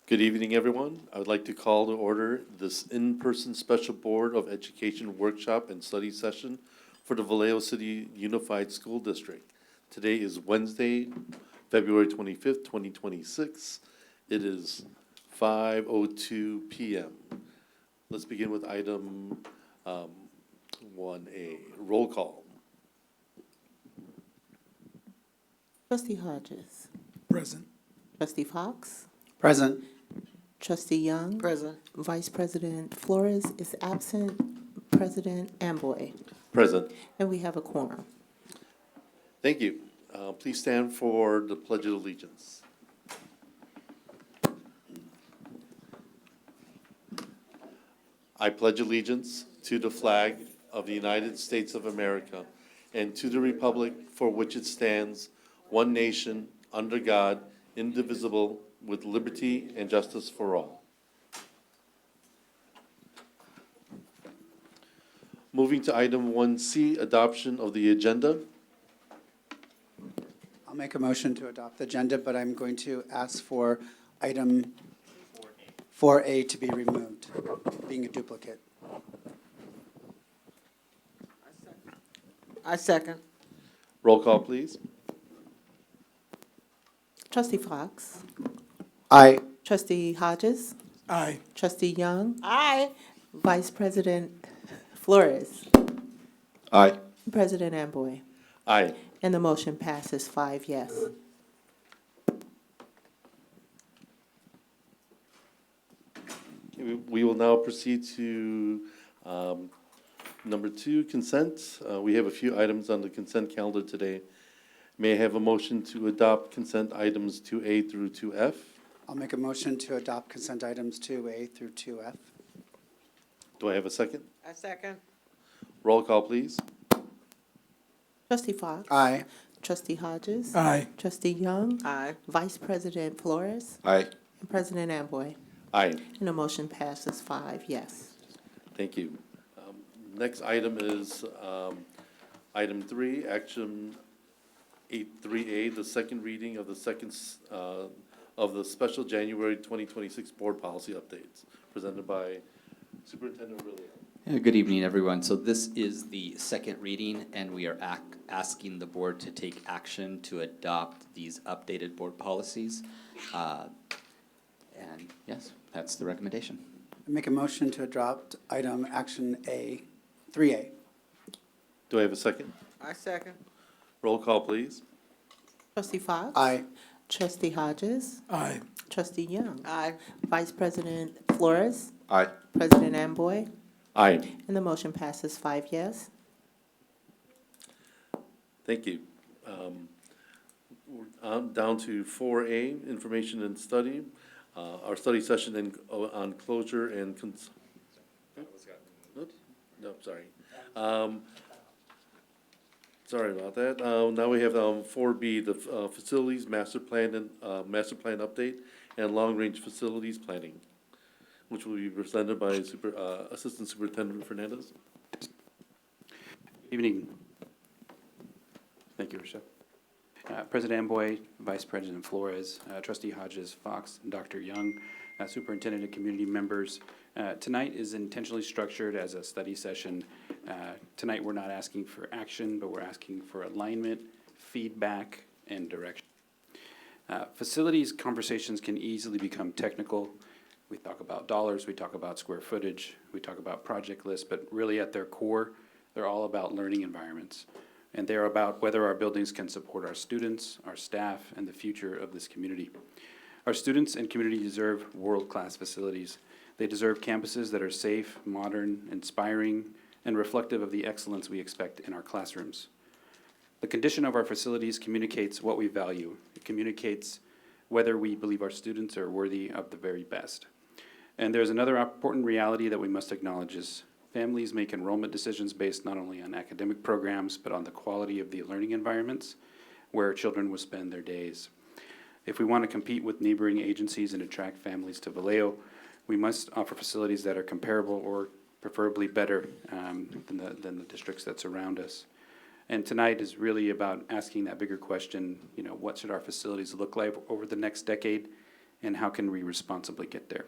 Good evening, everyone. I would like to call to order this in-person Special Board of Education workshop and study session for the Vallejo City Unified School District. Today is Wednesday, February 25th, 2026. It is 5:02 p.m. Let's begin with item 1A, roll call. Trustee Hodges. Present. Trustee Fox. Present. Trustee Young. Present. Vice President Flores is absent. President Amboy. Present. And we have a quorum. Thank you. Please stand for the Pledge of Allegiance. I pledge allegiance to the flag of the United States of America and to the republic for which it stands, one nation, under God, indivisible, with liberty and justice for all. Moving to item 1C, adoption of the agenda. I'll make a motion to adopt the agenda, but I'm going to ask for item 4A to be removed, being a duplicate. I second. Roll call, please. Trustee Fox. Aye. Trustee Hodges. Aye. Trustee Young. Aye. Vice President Flores. Aye. President Amboy. Aye. And the motion passes 5 yes. We will now proceed to number 2, consent. We have a few items on the consent calendar today. May I have a motion to adopt consent items 2A through 2F? I'll make a motion to adopt consent items 2A through 2F. Do I have a second? I second. Roll call, please. Trustee Fox. Aye. Trustee Hodges. Aye. Trustee Young. Aye. Vice President Flores. Aye. And President Amboy. Aye. And the motion passes 5 yes. Thank you. Next item is item 3, action 3A, the second reading of the special January 2026 board policy updates, presented by Superintendent Aurelio. Good evening, everyone. So this is the second reading, and we are asking the board to take action to adopt these updated board policies. And yes, that's the recommendation. I make a motion to adopt item action 3A. Do I have a second? I second. Roll call, please. Trustee Fox. Aye. Trustee Hodges. Aye. Trustee Young. Aye. Vice President Flores. Aye. President Amboy. Aye. And the motion passes 5 yes. Thank you. We're down to 4A, information and study. Our study session on closure and oops, no, sorry. Sorry about that. Now we have 4B, the facilities master plan and master plan update and long range facilities planning, which will be presented by Assistant Superintendent Fernandez. Evening. Thank you, Risha. President Amboy, Vice President Flores, Trustee Hodges, Fox, and Dr. Young, Superintendent and community members. Tonight is intentionally structured as a study session. Tonight we're not asking for action, but we're asking for alignment, feedback, and direction. Facilities conversations can easily become technical. We talk about dollars, we talk about square footage, we talk about project lists, but really at their core, they're all about learning environments. And they're about whether our buildings can support our students, our staff, and the future of this community. Our students and community deserve world-class facilities. They deserve campuses that are safe, modern, inspiring, and reflective of the excellence we expect in our classrooms. The condition of our facilities communicates what we value. It communicates whether we believe our students are worthy of the very best. And there's another important reality that we must acknowledge is families make enrollment decisions based not only on academic programs, but on the quality of the learning environments where children will spend their days. If we want to compete with neighboring agencies and attract families to Vallejo, we must offer facilities that are comparable or preferably better than the districts that surround us. And tonight is really about asking that bigger question, what should our facilities look like over the next decade? and how can we responsibly get there.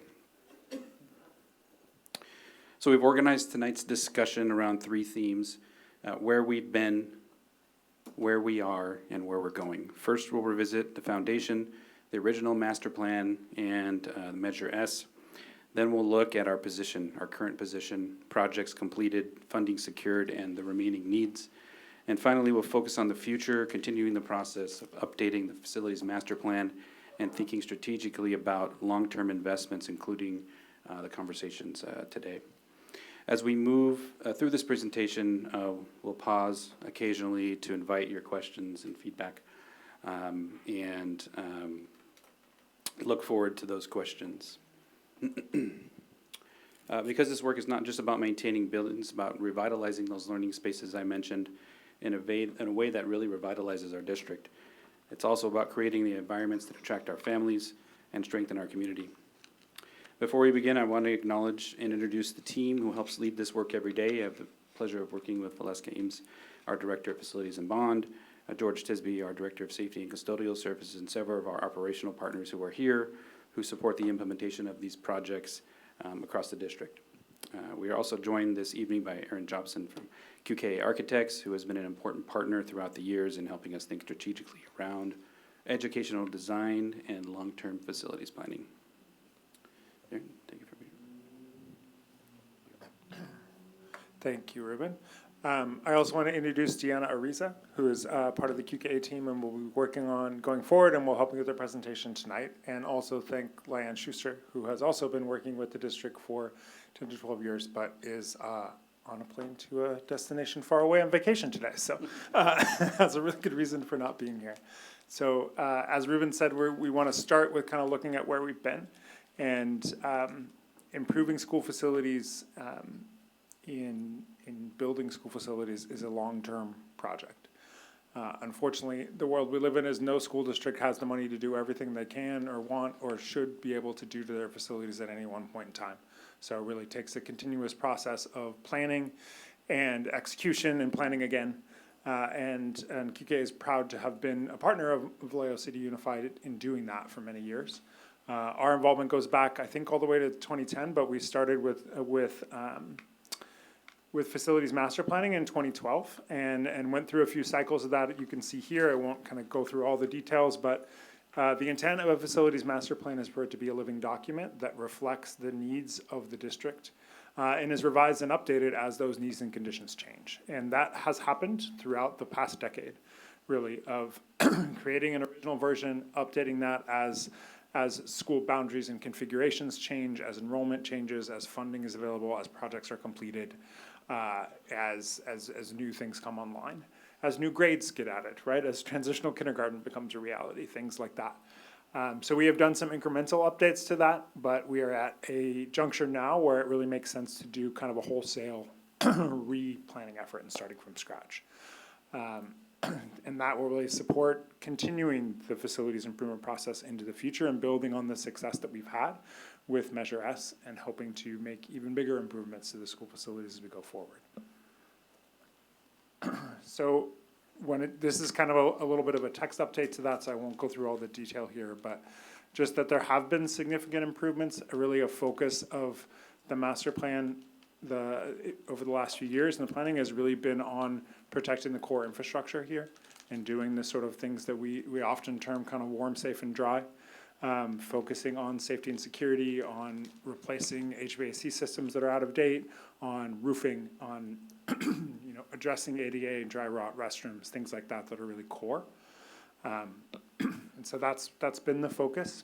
So we've organized tonight's discussion around three themes: where we've been, where we are, and where we're going. First, we'll revisit the foundation, the original master plan, and Measure S. Then we'll look at our position, our current position, projects completed, funding secured, and the remaining needs. And finally, we'll focus on the future, continuing the process of updating the facilities master plan and thinking strategically about long-term investments, including the conversations today. As we move through this presentation, we'll pause occasionally to invite your questions and feedback, and look forward to those questions. Because this work is not just about maintaining buildings, it's about revitalizing those learning spaces I mentioned in a way that really revitalizes our district. It's also about creating the environments that attract our families and strengthen our community. Before we begin, I want to acknowledge and introduce the team who helps lead this work every day. I have the pleasure of working with Valeska Ames, our Director of Facilities and Bond, George Tisby, our Director of Safety and Custodial Services, and several of our operational partners who are here, who support the implementation of these projects across the district. We are also joined this evening by Aaron Jobson from QK Architects, who has been an important partner throughout the years in helping us think strategically around educational design and long-term facilities planning. Aaron, take it from here. Thank you, Ruben. I also want to introduce Deanna Ariza, who is part of the QKA team and will be working on going forward and will help me with the presentation tonight. And also thank Lyanne Schuster, who has also been working with the district for 10 to 12 years, but is on a plane to a destination far away on vacation today. So that's a really good reason for not being here. So as Ruben said, we want to start with kind of looking at where we've been and improving school facilities in building school facilities is a long-term project. Unfortunately, the world we live in is no school district has the money to do everything they can or want or should be able to do to their facilities at any one point in time. So it really takes a continuous process of planning and execution and planning again. And QK is proud to have been a partner of Vallejo City Unified in doing that for many years. Our involvement goes back, I think, all the way to 2010, but we started with facilities master planning in 2012 and went through a few cycles of that. You can see here. I won't kind of go through all the details, but the intent of a facilities master plan is for it to be a living document that reflects the needs of the district and is revised and updated as those needs and conditions change. And that has happened throughout the past decade, really, of creating an original version, updating that as school boundaries and configurations change, as enrollment changes, as funding is available, as projects are completed, as new things come online, as new grades get added, right? As transitional kindergarten becomes a reality, things like that. So we have done some incremental updates to that, but we are at a juncture now where it really makes sense to do kind of a wholesale re-planning effort and starting from scratch. And that will really support continuing the facilities improvement process into the future and building on the success that we've had with Measure S and hoping to make even bigger improvements to the school facilities as we go forward. So this is kind of a little bit of a text update to that, so I won't go through all the detail here, but just that there have been significant improvements, really a focus of the master plan over the last few years, and the planning has really been on protecting the core infrastructure here and doing the sort of things that we often term kind of warm, safe, and dry, focusing on safety and security, on replacing HVAC systems that are out of date, on roofing, on addressing ADA and dry rot restrooms, things like that are really core. And so that's been the focus.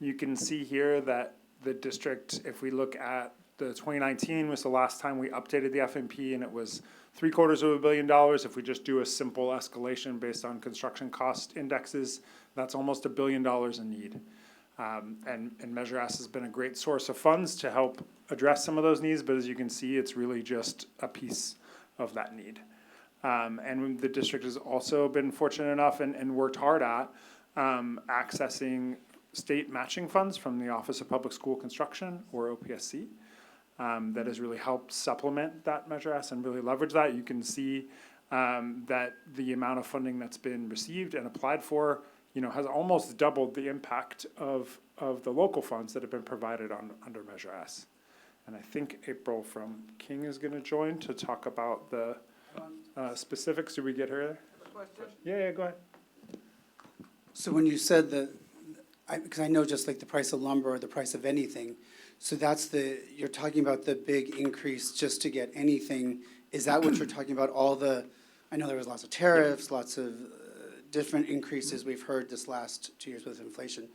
You can see here that the district, if we look at the 2019 was the last time we updated the FMP, and it was $750 million. If we just do a simple escalation based on construction cost indexes, that's almost $1 billion in need. And Measure S has been a great source of funds to help address some of those needs, but as you can see, it's really just a piece of that need. And the district has also been fortunate enough and worked hard at accessing state matching funds from the Office of Public School Construction, or OPSC. That has really helped supplement that Measure S and really leverage that. You can see that the amount of funding that's been received and applied for has almost doubled the impact of the local funds that have been provided under Measure S. And I think April from King is gonna join to talk about the specifics. Did we get her there? Yeah, go ahead. So when you said because I know just like the price of lumber or the price of anything, so you're talking about the big increase just to get anything. Is that what you're talking about, I know there was lots of tariffs, lots of different increases we've heard this last 2 years with inflation.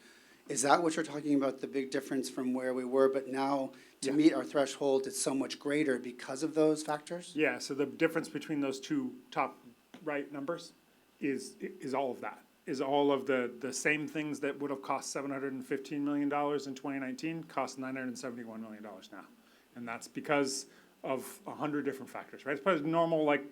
Is that what you're talking about, the big difference from where we were, but now to meet our threshold, it's so much greater because of those factors? Yeah, so the difference between those two top right numbers is all of that. Is all of the same things that would have cost $715 million in 2019 cost $971 million now. And that's because of 100 different factors, right? It's probably normal, like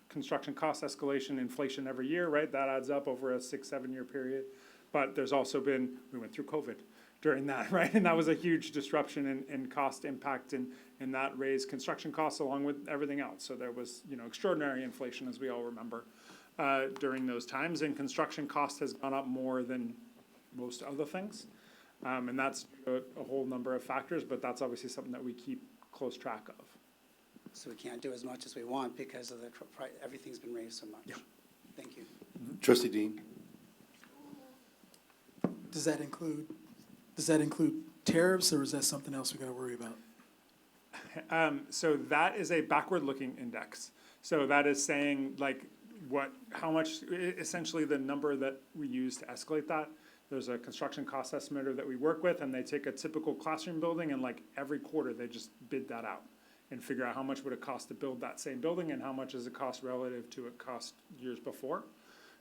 construction cost escalation, inflation every year, right? That adds up over a 6-7 year period. But there's also we went through COVID during that, right? And that was a huge disruption in cost impact, and that raised construction costs along with everything else. So there was, extraordinary inflation, as we all remember, during those times, and construction cost has gone up more than most other things. And that's a whole number of factors, but that's obviously something that we keep close track of. So we can't do as much as we want because of everything's been raised so much. Yeah. Thank you. Trustee Dean? Does that include tariffs, or is that something else we gotta worry about? So that is a backward-looking index. So that is saying how much, essentially the number that we use to escalate that. There's a construction cost estimator that we work with, and they take a typical classroom building, and every quarter they just bid that out and figure out how much would it cost to build that same building and how much does it cost relative to it cost years before.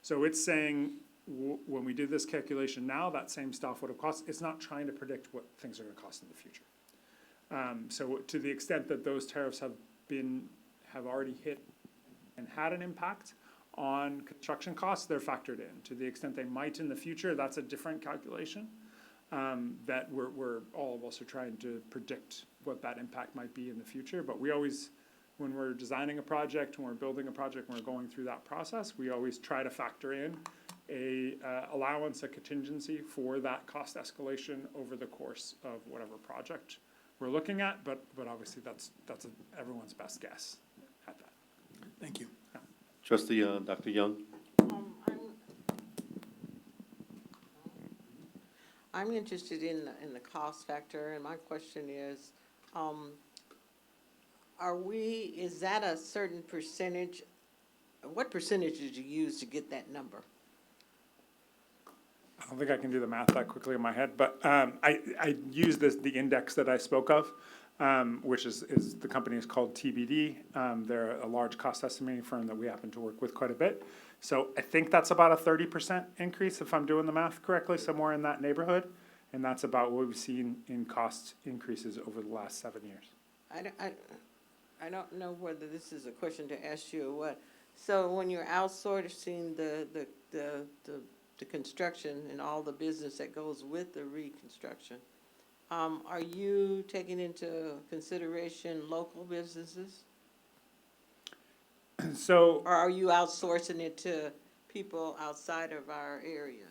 So it's saying when we did this calculation now, that same stuff would have cost. It's not trying to predict what things are going to cost in the future. So to the extent that those tariffs have already hit and had an impact on construction costs, they're factored in. To the extent they might in the future, that's a different calculation. That we're all of us are trying to predict what that impact might be in the future. But we always, when we're designing a project, when we're building a project, when we're going through that process, we always try to factor in a allowance, a contingency for that cost escalation over the course of whatever project we're looking at. But obviously that's everyone's best guess at that. Thank you. Trustee, Dr. Young? I'm interested in the cost factor, and my question is, is that a certain percentage? What percentage did you use to get that number? I don't think I can do the math that quickly in my head, but I use the index that I spoke of, which is the company is called TBD. They're a large cost estimating firm that we happen to work with quite a bit. So I think that's about a 30% increase, if I'm doing the math correctly, somewhere in that neighborhood. And that's about what we've seen in cost increases over the last 7 years. I don't know whether this is a question to ask you or what. So when you're outsourcing the construction and all the business that goes with the reconstruction, are you taking into consideration local businesses? So, Or are you outsourcing it to people outside of our area?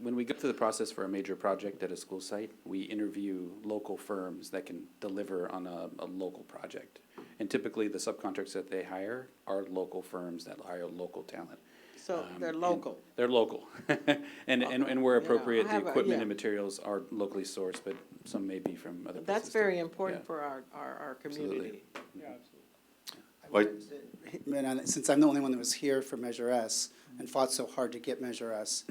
When we go through the process for a major project at a school site, we interview local firms that can deliver on a local project. And typically, the subcontractors that they hire are local firms that hire local talent. So they're local? They're local. And where appropriate, the equipment yeah. and materials are locally sourced, but some may be from other places. That's very too. important Yeah. for our community. yeah, absolutely. Since I'm the only one that was here for Measure S and fought so hard to get Measure S,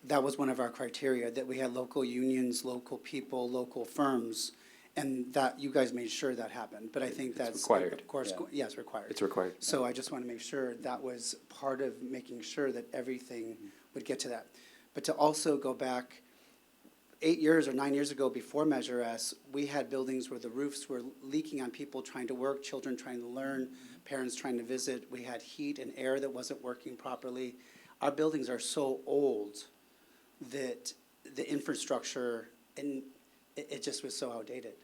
that was one of our criteria, that we had local unions, local people, local firms, and that you guys made sure that happened. But I think that's required, of course, yeah. yes, required. It's required. So I just want to make sure that was part of making sure that everything would get to that. But to also go back 8 years or 9 years ago, before Measure S, we had buildings where the roofs were leaking on people trying to work, children trying to learn, parents trying to visit. We had heat and air that wasn't working properly. Our buildings are so old that the infrastructure, and it just was so outdated.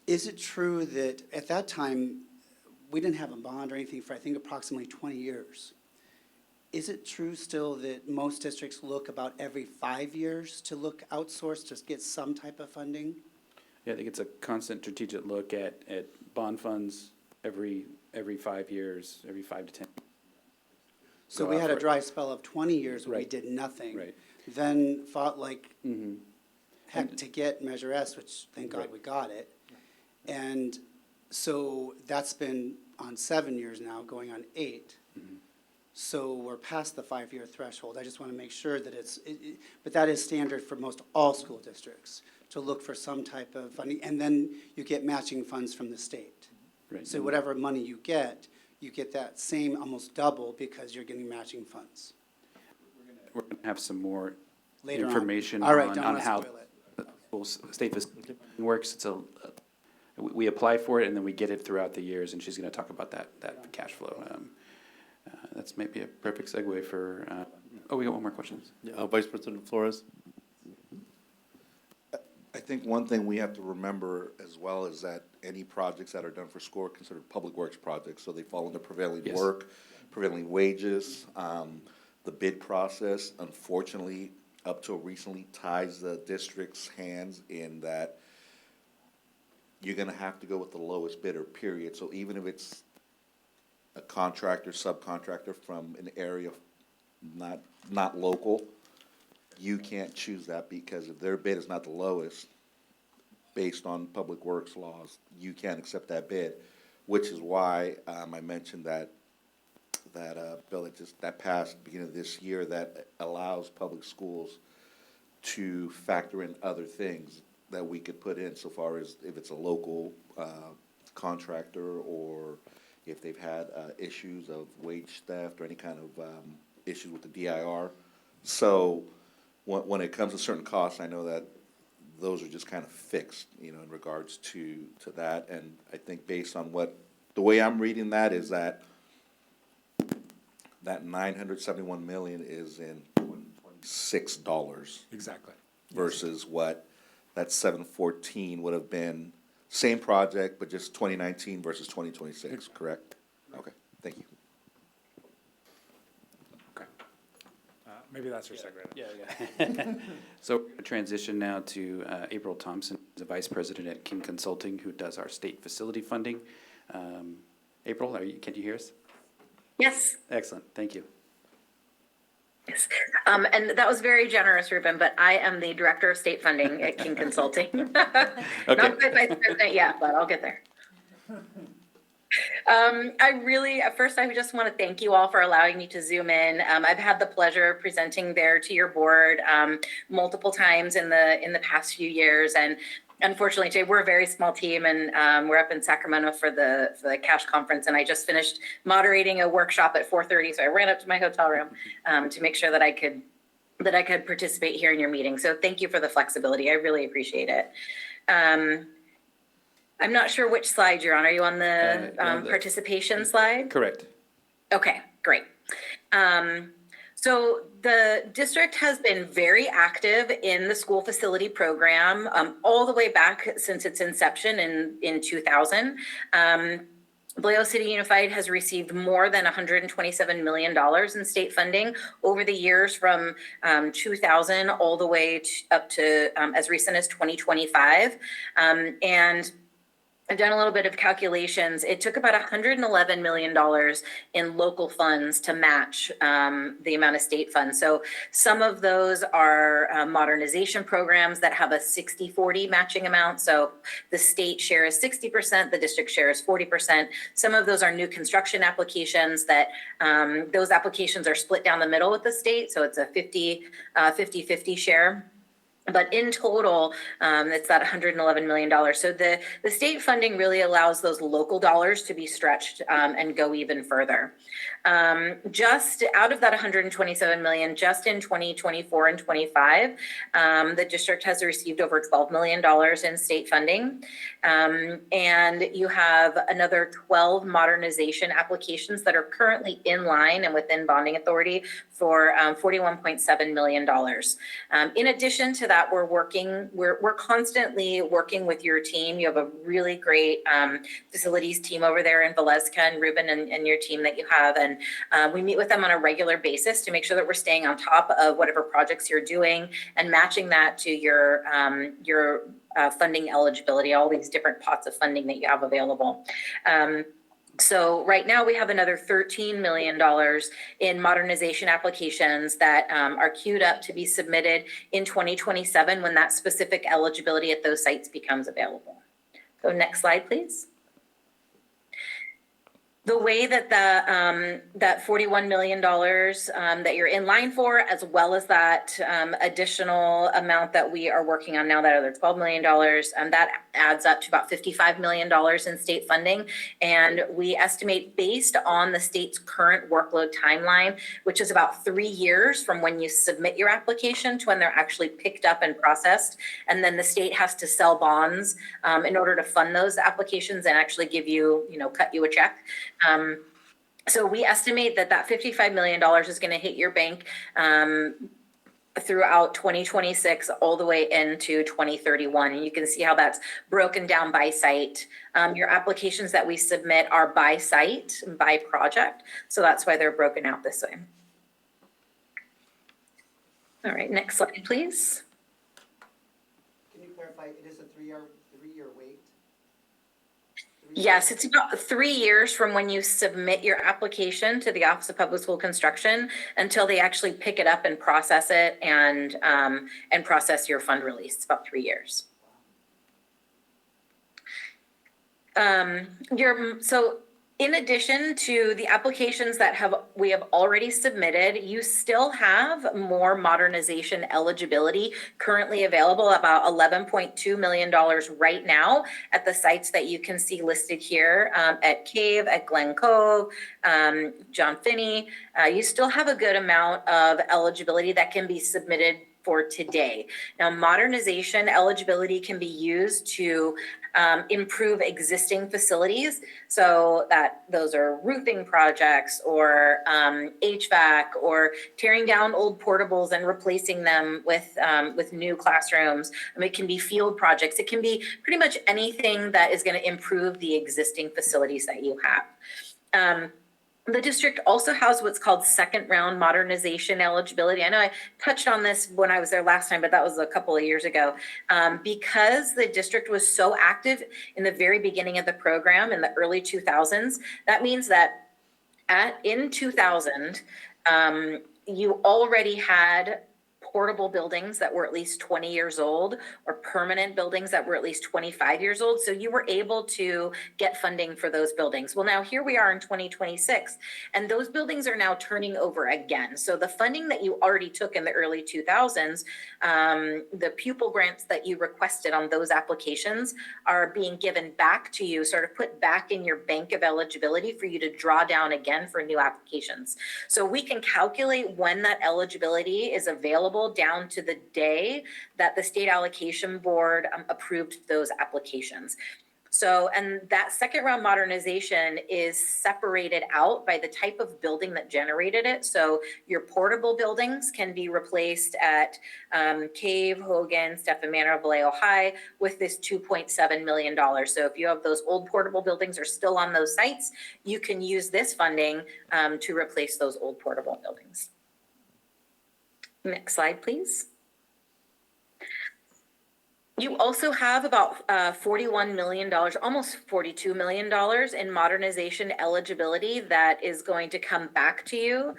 Is it true that at that time, we didn't have a bond or anything for, I think, approximately 20 years? is it true still that most districts look about every 5 years to look outsourced to get some type of funding? Yeah, I think it's a constant strategic look at bond funds every 5 years, every 5 to 10. So Go we out had for a it. dry spell of 20 years where we Right. did nothing. Right. Then fought like Mm-hmm. heck to get Measure S, which thank God Right. we got it. And so that's been on 7 years now, going on 8. Mm-hmm. So we're past the 5-year threshold. I just want to make sure that but that is standard for most all school districts, to look for some type of funding. And then you get matching funds from the state. Right. So whatever money you get that same, almost double, because you're getting matching funds We're going to have some more later on. information All right, on don't on want to how spoil it. the school state facility works. We apply for it and then we get it throughout the years, and she's going to talk about that cash flow. That's maybe a perfect segue for, we got one more question. Vice President Flores? I think one thing we have to remember as well is that any projects that are done for school are considered public works projects, so they fall under prevailing Yes. work, prevailing wages. The bid process, unfortunately, up till recently, ties the district's hands in that you're gonna have to go with the lowest bidder, period. So even if it's a contractor, subcontractor from an area not local, you can't choose that, because if their bid is not the lowest, based on public works laws, you can't accept that bid, which is why I mentioned that bill that passed beginning of this year that allows public schools to factor in other things that we could put in, so far as if it's a local contractor, or if they've had issues of wage theft or any kind of issues with the DIR. So when it comes to certain costs, I know that those are just kind of fixed, in regards to that. And I think based on the way I'm reading that is that 971 million is in $6 Exactly. versus what that 714 would have been, same project, but just 2019 versus 2026, correct? Okay, thank you. Okay. Maybe that's your segue. Yeah. So we're gonna transition now to April Thompson, the Vice President at King Consulting, who does our state facility funding. April, can you hear us? Yes, Excellent, thank you. yes. And that was very generous, Ruben, but I am the Director of State Funding at King Consulting. Not quite Vice President yet, but I'll get there. At first, I just want to thank you all for allowing me to Zoom in. I've had the pleasure of presenting there to your board multiple times in the past few years, and unfortunately, today we're a very small team, and we're up in Sacramento for the CASH conference, and I just finished moderating a workshop at 4:30, so I ran up to my hotel room to make sure that I could participate here in your meeting. So thank you for the flexibility. I really appreciate it. I'm not sure which slide you're on. Are you on the participation slide? Correct. Okay, great. So the district has been very active in the school facility program all the way back since its inception in 2000. Vallejo City Unified has received more than $127 million in state funding over the years from 2000 all the way up to as recent as 2025. And I've done a little bit of calculations. It took about $111 million in local funds to match the amount of state funds. So some of those are modernization programs that have a 60-40 matching amount. So the state share is 60%, the district share is 40%. Some of those are new construction applications that those applications are split down the middle with the state. So it's a 50-50 share. But in total, it's that $111 million. So the state funding really allows those local dollars to be stretched and go even further. Just out of that $127 million, just in 2024 and 25, the district has received over $12 million in state funding. And you have another 12 modernization applications that are currently in line and within bonding authority for $41.7 million. In addition to that, we're constantly working with your team. You have a really great facilities team over there in Valeska, and Ruben and your team that you have. And we meet with them on a regular basis to make sure that we're staying on top of whatever projects you're doing and matching that to your funding eligibility, all these different pots of funding that you have available. So right now we have another $13 million in modernization applications that are queued up to be submitted in 2027 when that specific eligibility at those sites becomes available. So next slide, please. The way that that $41 million that you're in line for, as well as that additional amount that we are working on now, that other $12 million, that adds up to about $55 million in state funding. And we estimate, based on the state's current workload timeline, which is about 3 years from when you submit your application to when they're actually picked up and processed. And then the state has to sell bonds in order to fund those applications and actually give you, cut you a check. So we estimate that $55 million is going to hit your bank throughout 2026 all the way into 2031. And you can see how that's broken down by site. Your applications that we submit are by site, by project. So that's why they're broken out this way. All right, next slide, please. Can you clarify, it is a three-year wait? Yes, it's about 3 years from when you submit your application to the Office of Public School Construction until they actually pick it up and process it and process your fund release. It's about 3 years. So in addition to the applications that we have already submitted, you still have more modernization eligibility currently available, about $11.2 million right now at the sites that you can see listed here, at Cave, at Glen Cove, John Finney. You still have a good amount of eligibility that can be submitted for today. Now, modernization eligibility can be used to improve existing facilities. So those are roofing projects or HVAC, or tearing down old portables and replacing them with new classrooms. It can be field projects. It can be pretty much anything that is going to improve the existing facilities that you have. The district also has what's called second round modernization eligibility. I know I touched on this when I was there last time, but that was a couple of years ago. Because the district was so active in the very beginning of the program in the early 2000s, that means that in 2000, you already had portable buildings that were at least 20 years old, or permanent buildings that were at least 25 years old. So you were able to get funding for those buildings. Well, now here we are in 2026, and those buildings are now turning over again. So the funding that you already took in the early 2000s, the pupil grants that you requested on those applications are being given back to you, sort of put back in your bank of eligibility for you to draw down again for new applications. So we can calculate when that eligibility is available down to the day that the state allocation board approved those applications. So, and that second round modernization is separated out by the type of building that generated it. So your portable buildings can be replaced at Cave, Hogan, Stephen Manor, Vallejo High with this $2.7 million. So if you have those old portable buildings are still on those sites, you can use this funding to replace those old portable buildings. Next slide, please. You also have about $41 million, almost $42 million in modernization eligibility that is going to come back to you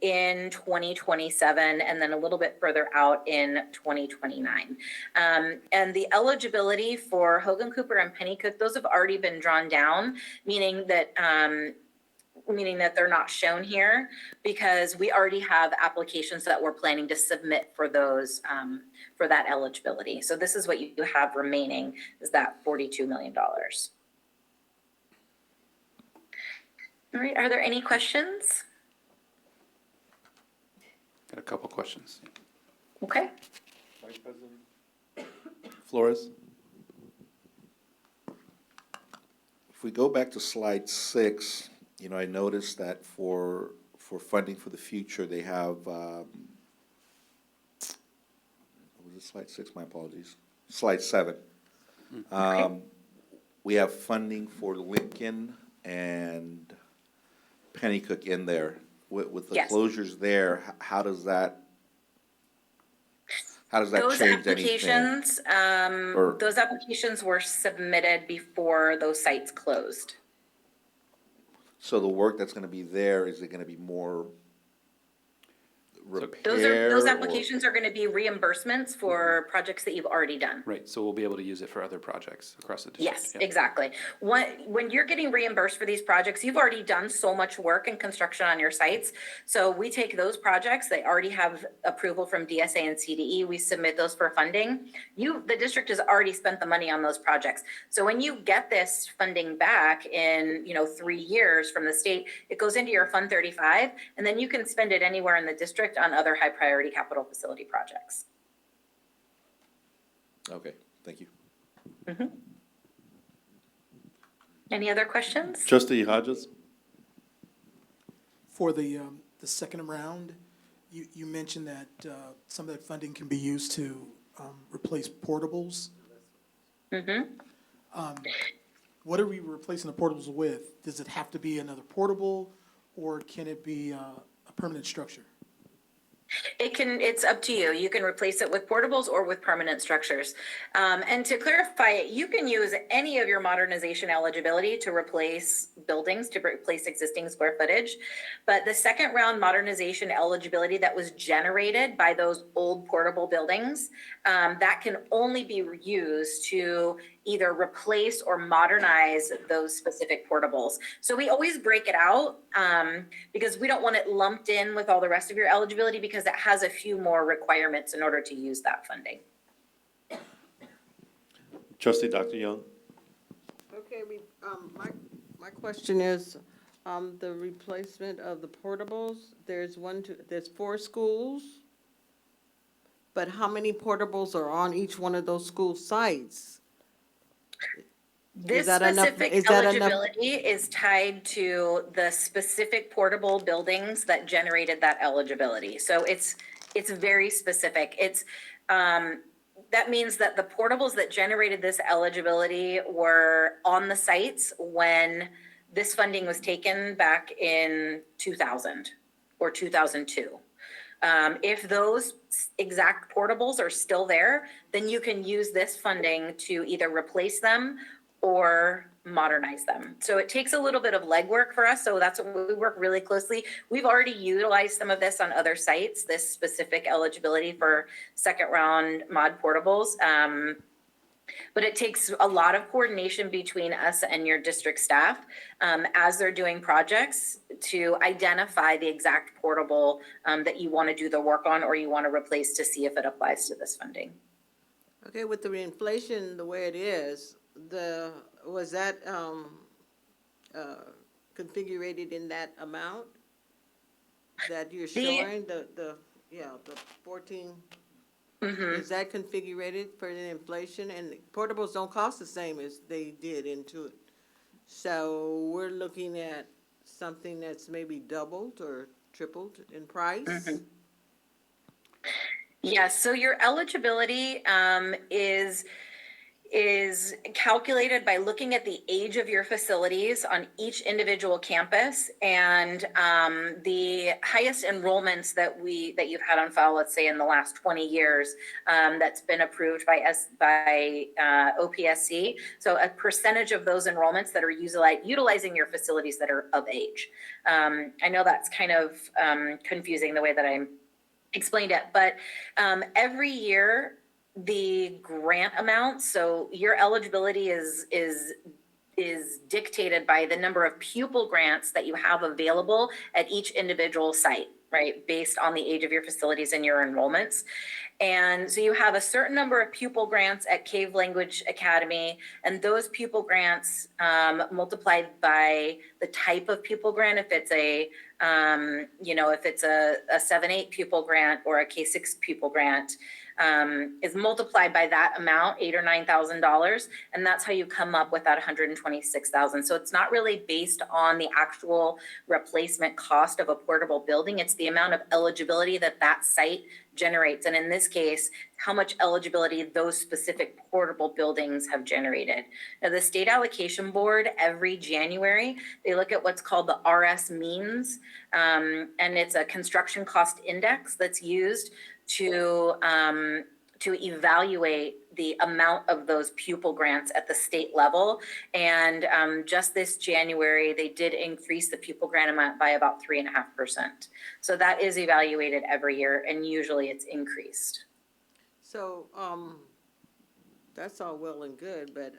in 2027, and then a little bit further out in 2029. And the eligibility for Hogan, Cooper, and Pennycook, those have already been drawn down, meaning that they're not shown here because we already have applications that we're planning to submit for those, for that eligibility. So this is what you have remaining, is that $42 million. All right, are there any questions? Got a couple questions. Okay. Vice President Flores? If we go back to slide 6, I noticed that for funding for the future, they have, what was is it slide 6? My apologies. Slide 7. We have funding for Lincoln and Pennycook in there. With the Yes. closures there, how does that Those change anything? Or- those applications were submitted before those sites closed. So the work that's gonna be there, is it gonna be more repair? Those or- applications are gonna be reimbursements for projects that you've already done. Right, so we'll be able to use it for other projects across the district. Yes, Yeah. exactly. When you're getting reimbursed for these projects, you've already done so much work and construction on your sites. So we take those projects, they already have approval from DSA and CDE, we submit those for funding. The district has already spent the money on those projects. So when you get this funding back in, 3 years from the state, it goes into your Fund 35, and then you can spend it anywhere in the district on other high priority capital facility projects. Okay, thank you. Any other questions? Trustee Hodges? For the second round, you mentioned that some of that funding can be used to replace portables. What are we replacing the portables with? Does it have to be another portable, or can it be a permanent structure? It's up to you. You can replace it with portables or with permanent structures. And to clarify it, you can use any of your modernization eligibility to replace buildings, to replace existing square footage. But the second round modernization eligibility that was generated by those old portable buildings, that can only be used to either replace or modernize those specific portables. So we always break it out because we don't want it lumped in with all the rest of your eligibility, because it has a few more requirements in order to use that funding. Trustee Dr. Young? Okay, my question is, the replacement of the portables, there's 4 schools, but how many portables are on each one of those school sites? This that enough- specific is that enough- eligibility is tied to the specific portable buildings that generated that eligibility. So it's very specific. That means that the portables that generated this eligibility were on the sites when this funding was taken back in 2000 or 2002. If those exact portables are still there, then you can use this funding to either replace them or modernize them. So it takes a little bit of legwork for us. So that's what we work really closely. We've already utilized some of this on other sites, this specific eligibility for second round mod portables. But it takes a lot of coordination between us and your district staff as they're doing projects to identify the exact portable that you want to do the work on or you want to replace to see if it applies to this funding. Okay, with the inflation the way it is, was that configured in that amount that you're showing, the 14? Is that configured for the inflation? And portables don't cost the same as they did into it. So we're looking at something that's maybe doubled or tripled in price? Yes, so your eligibility is calculated by looking at the age of your facilities on each individual campus, and the highest enrollments that you've had on file, let's say in the last 20 years, that's been approved by OPSC. So a percentage of those enrollments that are utilizing your facilities that are of age. I know that's kind of confusing the way that I explained it, but every year the grant amount, so your eligibility is dictated by the number of pupil grants that you have available at each individual site, right? Based on the age of your facilities and your enrollments. And so you have a certain number of pupil grants at Cave Language Academy, and those pupil grants multiplied by the type of pupil grant, if it's a 7-8 pupil grant or a K6 pupil grant, is multiplied by that amount, $8,000 or $9,000, and that's how you come up with that $126,000. So it's not really based on the actual replacement cost of a portable building. It's the amount of eligibility that that site generates, and in this case, how much eligibility those specific portable buildings have generated. Now, the State Allocation Board, every January, they look at what's called the RS means, and it's a construction cost index that's used to evaluate the amount of those pupil grants at the state level. And just this January, they did increase the pupil grant amount by about 3.5%. So that is evaluated every year, and usually it's increased. So, that's all well and good, but,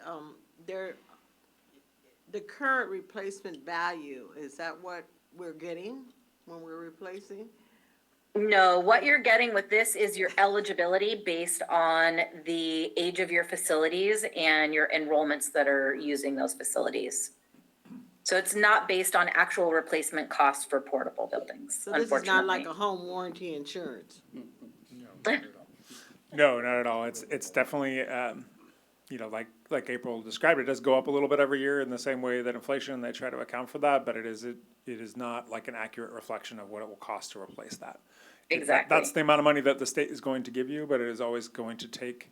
the current replacement value, is that what we're getting when we're replacing? No, what you're getting with this is your eligibility based on the age of your facilities and your enrollments that are using those facilities. So it's not based on actual replacement costs for portable buildings, So this is not like unfortunately. a home warranty insurance? No, not at all. It's definitely, like April described, it does go up a little bit every year in the same way that inflation, they try to account for that, but it is not like an accurate reflection of what it will cost to replace that. Exactly. That's the amount of money that the state is going to give you, but it is always going to take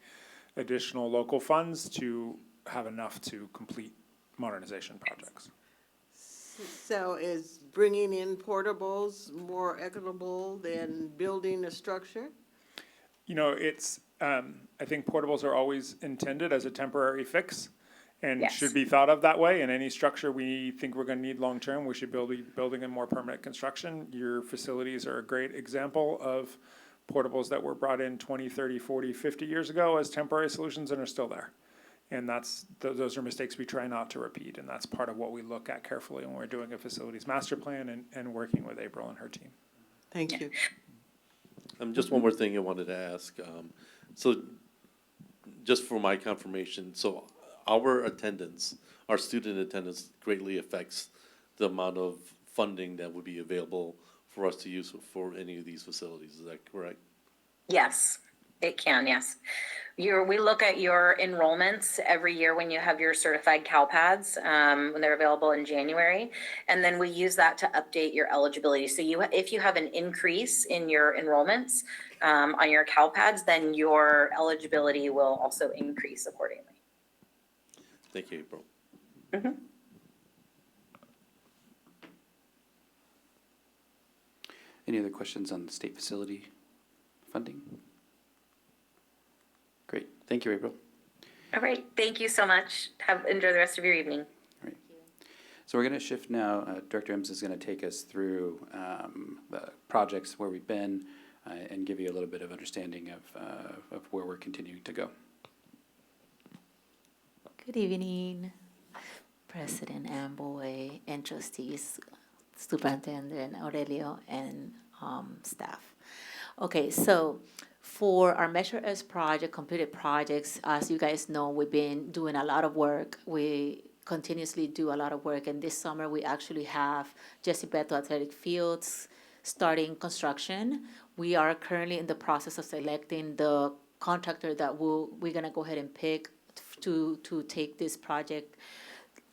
additional local funds to have enough to complete modernization projects. So is bringing in portables more equitable than building a structure? It's, I think portables are always intended as a temporary fix and Yes. should be thought of that way. And any structure we think we're gonna need long-term, we should be building in more permanent construction. Your facilities are a great example of portables that were brought in 20, 30, 40, 50 years ago as temporary solutions and are still there. And those are mistakes we try not to repeat, and that's part of what we look at carefully when we're doing a facilities master plan and working with April and her team. Thank you. Just one more thing I wanted to ask. So just for my confirmation, so our attendance, our student attendance greatly affects the amount of funding that would be available for us to use for any of these facilities. Is that correct? Yes, it can, yes. We look at your enrollments every year when you have your certified CalPads, when they're available in January. And then we use that to update your eligibility. So if you have an increase in your enrollments on your CalPads, then your eligibility will also increase accordingly. Thank you, April. Mhm. Any other questions on the state facility funding? Great, thank you, April. All right, thank you so much. Enjoy the rest of your evening. All right. So we're gonna shift now, Director Ems is gonna take us through the projects where we've been and give you a little bit of understanding of where we're continuing to go. Good evening, President Amboy and trustees, Superintendent Aurelio, and staff. Okay, so for our Measure S project, completed projects, as you guys know, we've been doing a lot of work. We continuously do a lot of work, and this summer we actually have Jesse Beto Athletic Fields starting construction. We are currently in the process of selecting the contractor that we're gonna go ahead and pick to take this project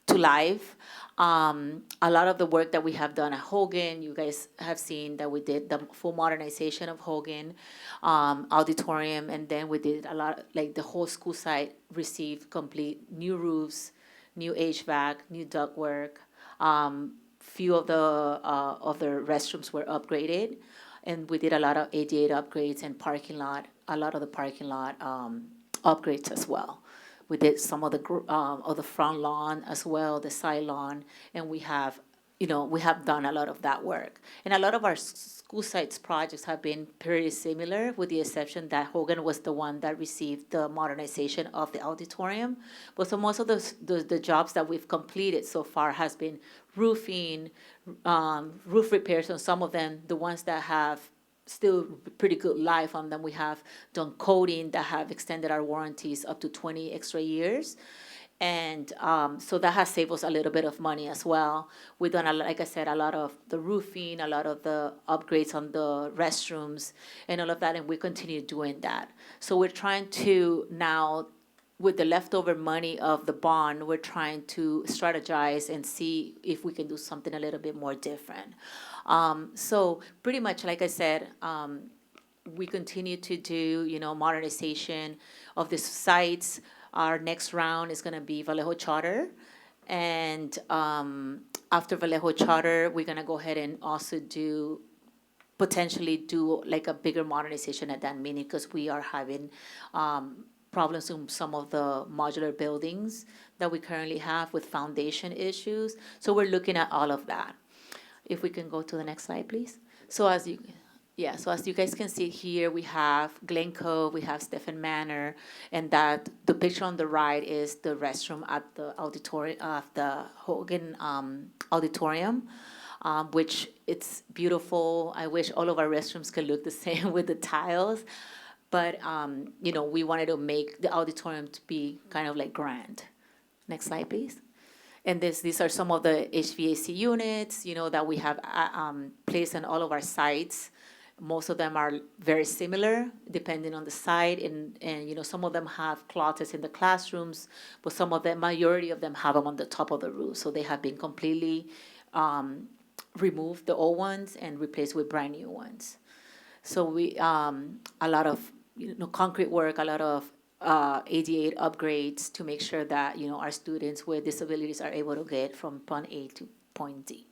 to life. A lot of the work that we have done at Hogan, you guys have seen that we did the full modernization of Hogan auditorium, and then we did a lot, like the whole school site received complete new roofs, new HVAC, new ductwork. Few of the restrooms were upgraded, and we did a lot of ADA upgrades and a lot of the parking lot upgrades as well. We did some of the front lawn as well, the side lawn, and we have done a lot of that work. And a lot of our school sites projects have been pretty similar, with the exception that Hogan was the one that received the modernization of the auditorium. But so most of the jobs that we've completed so far has been roofing, roof repairs on some of them, the ones that have still pretty good life on them. We have done coating that have extended our warranties up to 20 extra years. And so that has saved us a little bit of money as well. We've done, like I said, a lot of the roofing, a lot of the upgrades on the restrooms and all of that, and we continue doing that. So we're trying to now, with the leftover money of the bond, we're trying to strategize and see if we can do something a little bit more different. So pretty much, like I said, we continue to do, modernization of the sites. Our next round is gonna be Vallejo Charter. And after Vallejo Charter, we're gonna go ahead and also potentially do like a bigger modernization at that mini, because we are having problems in some of the modular buildings that we currently have with foundation issues. So we're looking at all of that. If we can go to the next slide, please. So as you guys can see here, we have Glen Cove, we have Stephen Manor, and that the picture on the right is the restroom at the auditorium of the Hogan Auditorium, which it's beautiful. I wish all of our restrooms could look the same with the tiles, but we wanted to make the auditorium to be kind of like grand. Next slide, please. And these are some of the HVAC units, that we have placed on all of our sites. Most of them are very similar, depending on the site, and some of them have closets in the classrooms, but majority of them have them on the top of the roof. So they have been completely removed, the old ones, and replaced with brand new ones. So we a lot of concrete work, a lot of ADA upgrades to make sure that our students with disabilities are able to get from point A to point D.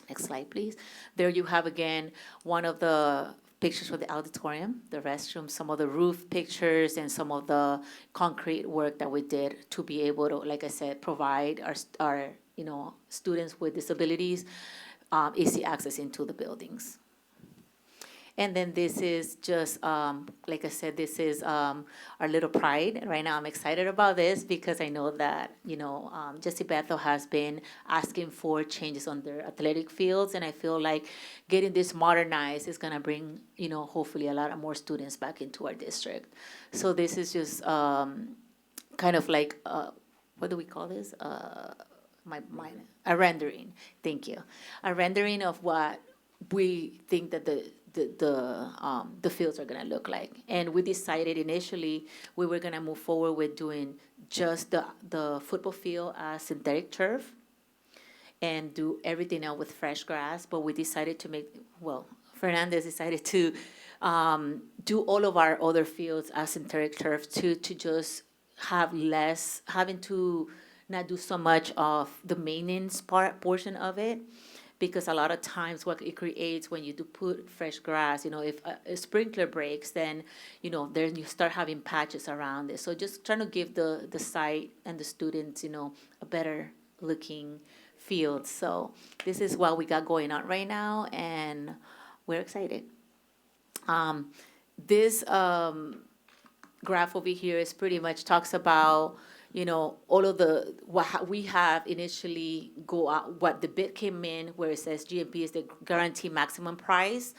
Next slide, please. There you have again one of the pictures for the auditorium, the restroom, some of the roof pictures, and some of the concrete work that we did to be able to, like I said, provide our students with disabilities easy access into the buildings. And then this is just, like I said, this is our little pride. Right now I'm excited about this because I know that, Jessie Bethel has been asking for changes on their athletic fields. And I feel like getting this modernized is gonna bring, hopefully a lot of more students back into our district. So this is just kind of like, what do we call this? A rendering, thank you. A rendering of what we think that the fields are gonna look like. And we decided initially we were gonna move forward with doing just the football field as synthetic turf and do everything else with fresh grass, but we decided to Fernandez decided to do all of our other fields as synthetic turf to just have less, having to not do so much of the maintenance portion of it. Because a lot of times what it creates when you do put fresh grass, if a sprinkler breaks, then, then you start having patches around it. So just trying to give the site and the students, a better looking field. So this is what we got going on right now, and we're excited. This graph over here is pretty much talks about all of what we have initially go out, what the bid came in, where it says GMP is the guaranteed maximum price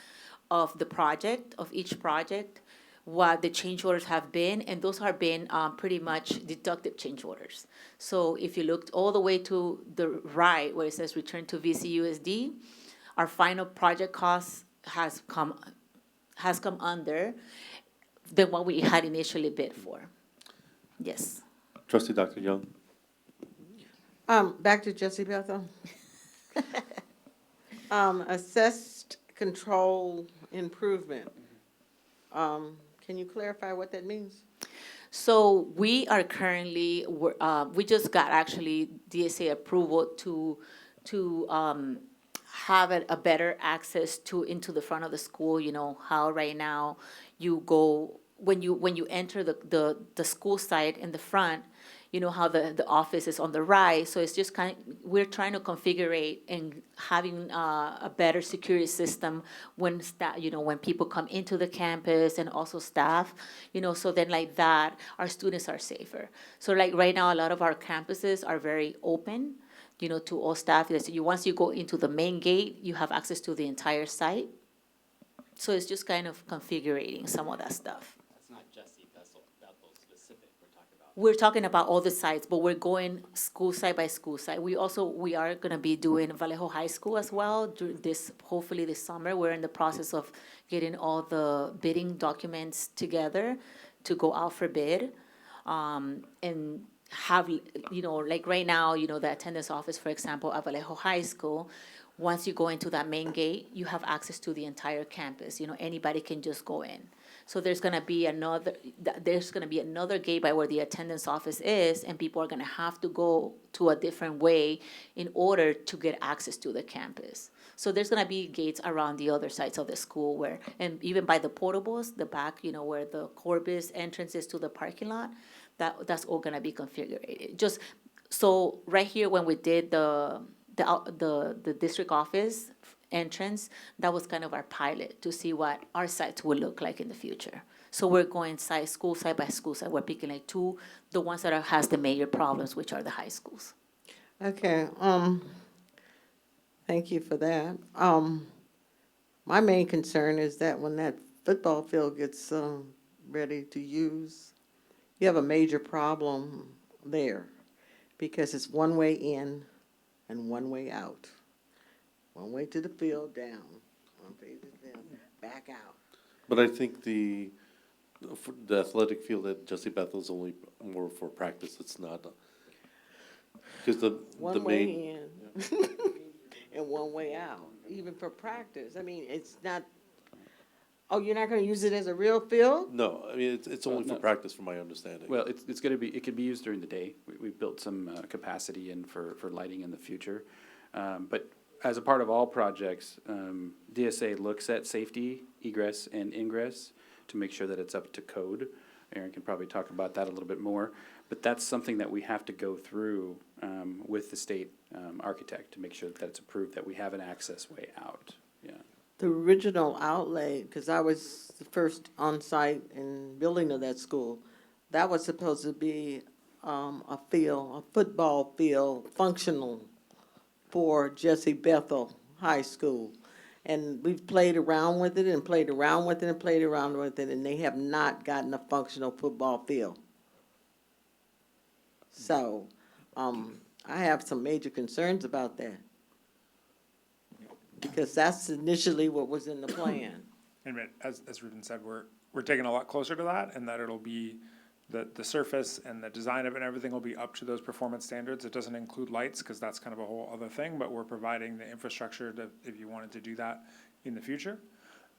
of the project, of each project, what the change orders have been, and those have been pretty much deducted change orders. So if you looked all the way to the right, where it says return to VCUSD, our final project cost has come under than what we had initially bid for. Yes. Trustee Dr. Young. Back to Jessie Bethel. Assessed control improvement. Can you clarify what that means? So we are currently, we just got actually DSA approval to have a better access into the front of the school. How right now you go, when you enter the school site in the front, how the office is on the right. So it's just we're trying to configure and having a better security system when when people come into the campus and also staff, so then like that, our students are safer. So like right now, a lot of our campuses are very open, to all staff. Once you go into the main gate, you have access to the entire site. So it's just kind of configuring some of that stuff. That's not Jessie Bethel specific we're talking about. we're talking about all the sites, but we're going school site by school site. We are gonna be doing Vallejo High School as well during this, hopefully this summer. We're in the process of getting all the bidding documents together to go out for bid. And have, like right now, the attendance office, for example, at Vallejo High School, once you go into that main gate, you have access to the entire campus. Anybody can just go in. So there's gonna be another gate by where the attendance office is, and people are gonna have to go to a different way in order to get access to the campus. So there's gonna be gates around the other sides of the school and even by the portables, the back, where the Corbis entrance is to the parking lot, that's all gonna be configured. Just, so right here, when we did the district office entrance, that was kind of our pilot to see what our sites will look like in the future. So we're going side by school side. We're picking like the ones that has the major problems, which are the high schools. Okay, thank you for that. My main concern is that when that football field gets, ready to use, you have a major problem there, because it's one way in and one way out. One way to the field, down, one way to the field, back out. But I think the athletic field at Jesse Bethel is only more for practice. It's not, because the One main. way in and one way out, even for practice. I mean, it's not, oh, you're not gonna use it as a real field? No, I mean, it's only for no. practice, from my understanding. Well, it's gonna be, it can be used during the day. We've built some capacity in for lighting in the future. But as a part of all projects, DSA looks at safety, egress, and ingress to make sure that it's up to code. Aaron can probably talk about that a little bit more. But that's something that we have to go through with the state architect to make sure that it's approved, that we have an access way out. Yeah. The original outlay, because I was the first on-site in building of that school, that was supposed to be a football field, functional for Jesse Bethel High School. And we've played around with it and played around with it and played around with it, and they have not gotten a functional football field. So, I have some major concerns about that. Because that's initially what was in the plan. And as Ruben said, we're taking a lot closer to that, and that it'll be, the surface and the design of it and everything will be up to those performance standards. It doesn't include lights, because that's kind of a whole other thing, but we're providing the infrastructure to, if you wanted to do that in the future.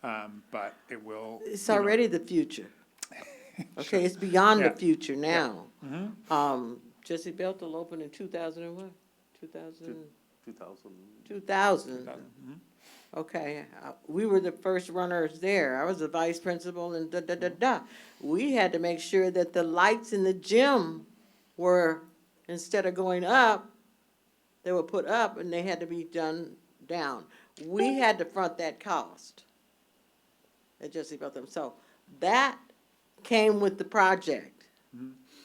But it will. It's already the future. Okay, it's beyond the Yeah. future now. Mm-hmm. Jesse Bethel opened in 2000 and what? 2000? 2000. 2000. Mhm. Okay, we were the first runners there. I was the vice principal and da-da-da-da. We had to make sure that the lights in the gym were, instead of going up, they were put up and they had to be done down. We had to front that cost at Jesse Bethel. So that came with the project.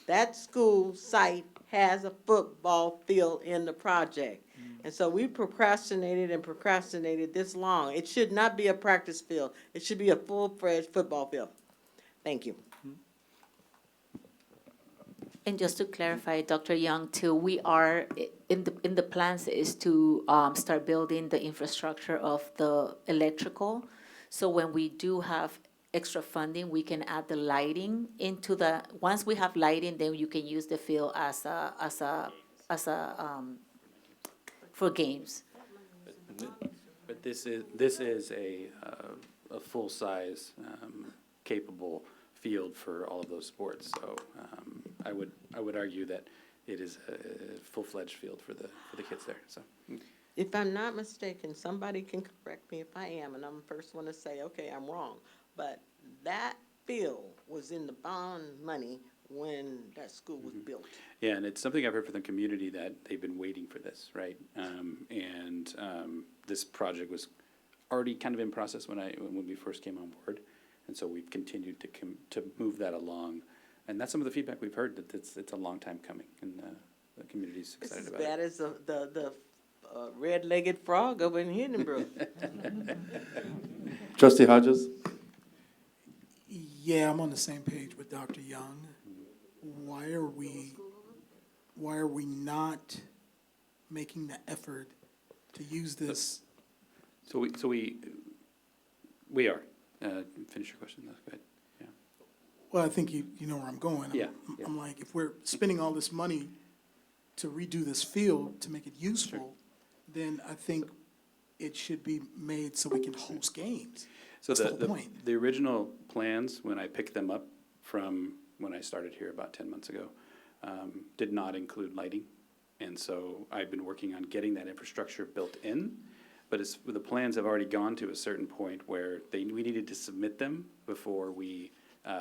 That school site has a football field in the project. And so we procrastinated and procrastinated this long. It should not be a practice field. It should be a full-fledged football field. Thank you. And just to clarify, Dr. Young, too, we are, in the plans is to start building the infrastructure of the electrical. So when we do have extra funding, we can add the lighting into once we have lighting, then you can use the field for games. But this is a full-size, capable field for all of those sports. So I would argue that it is a full-fledged field for the kids there. So If I'm not mistaken, somebody can correct me if I am, and I'm the first one to say, okay, I'm wrong. But that field was in the bond money when that school was built. yeah, and it's something I've heard from the community that they've been waiting for this, right? This project was already kind of in process when we first came on board, and so we've continued to move that along. And that's some of the feedback we've heard, that it's a long time coming, and the community's It's excited as about it. bad as the red-legged frog over in Hindenburg. Trustee Hodges? Yeah, I'm on the same page with Dr. Young. why are we not making the effort to use this? So we are. Finish your question, that's good. Yeah. Well, I think you know where I'm going. Yeah, I'm like, if we're spending all this money to redo this field to make it useful, then I think it should be made so we can host games. So That's the whole point. the original plans, when I picked them up from when I started here about 10 months ago, did not include lighting. And so I've been working on getting that infrastructure built in. But the plans have already gone to a certain point where we needed to submit them before we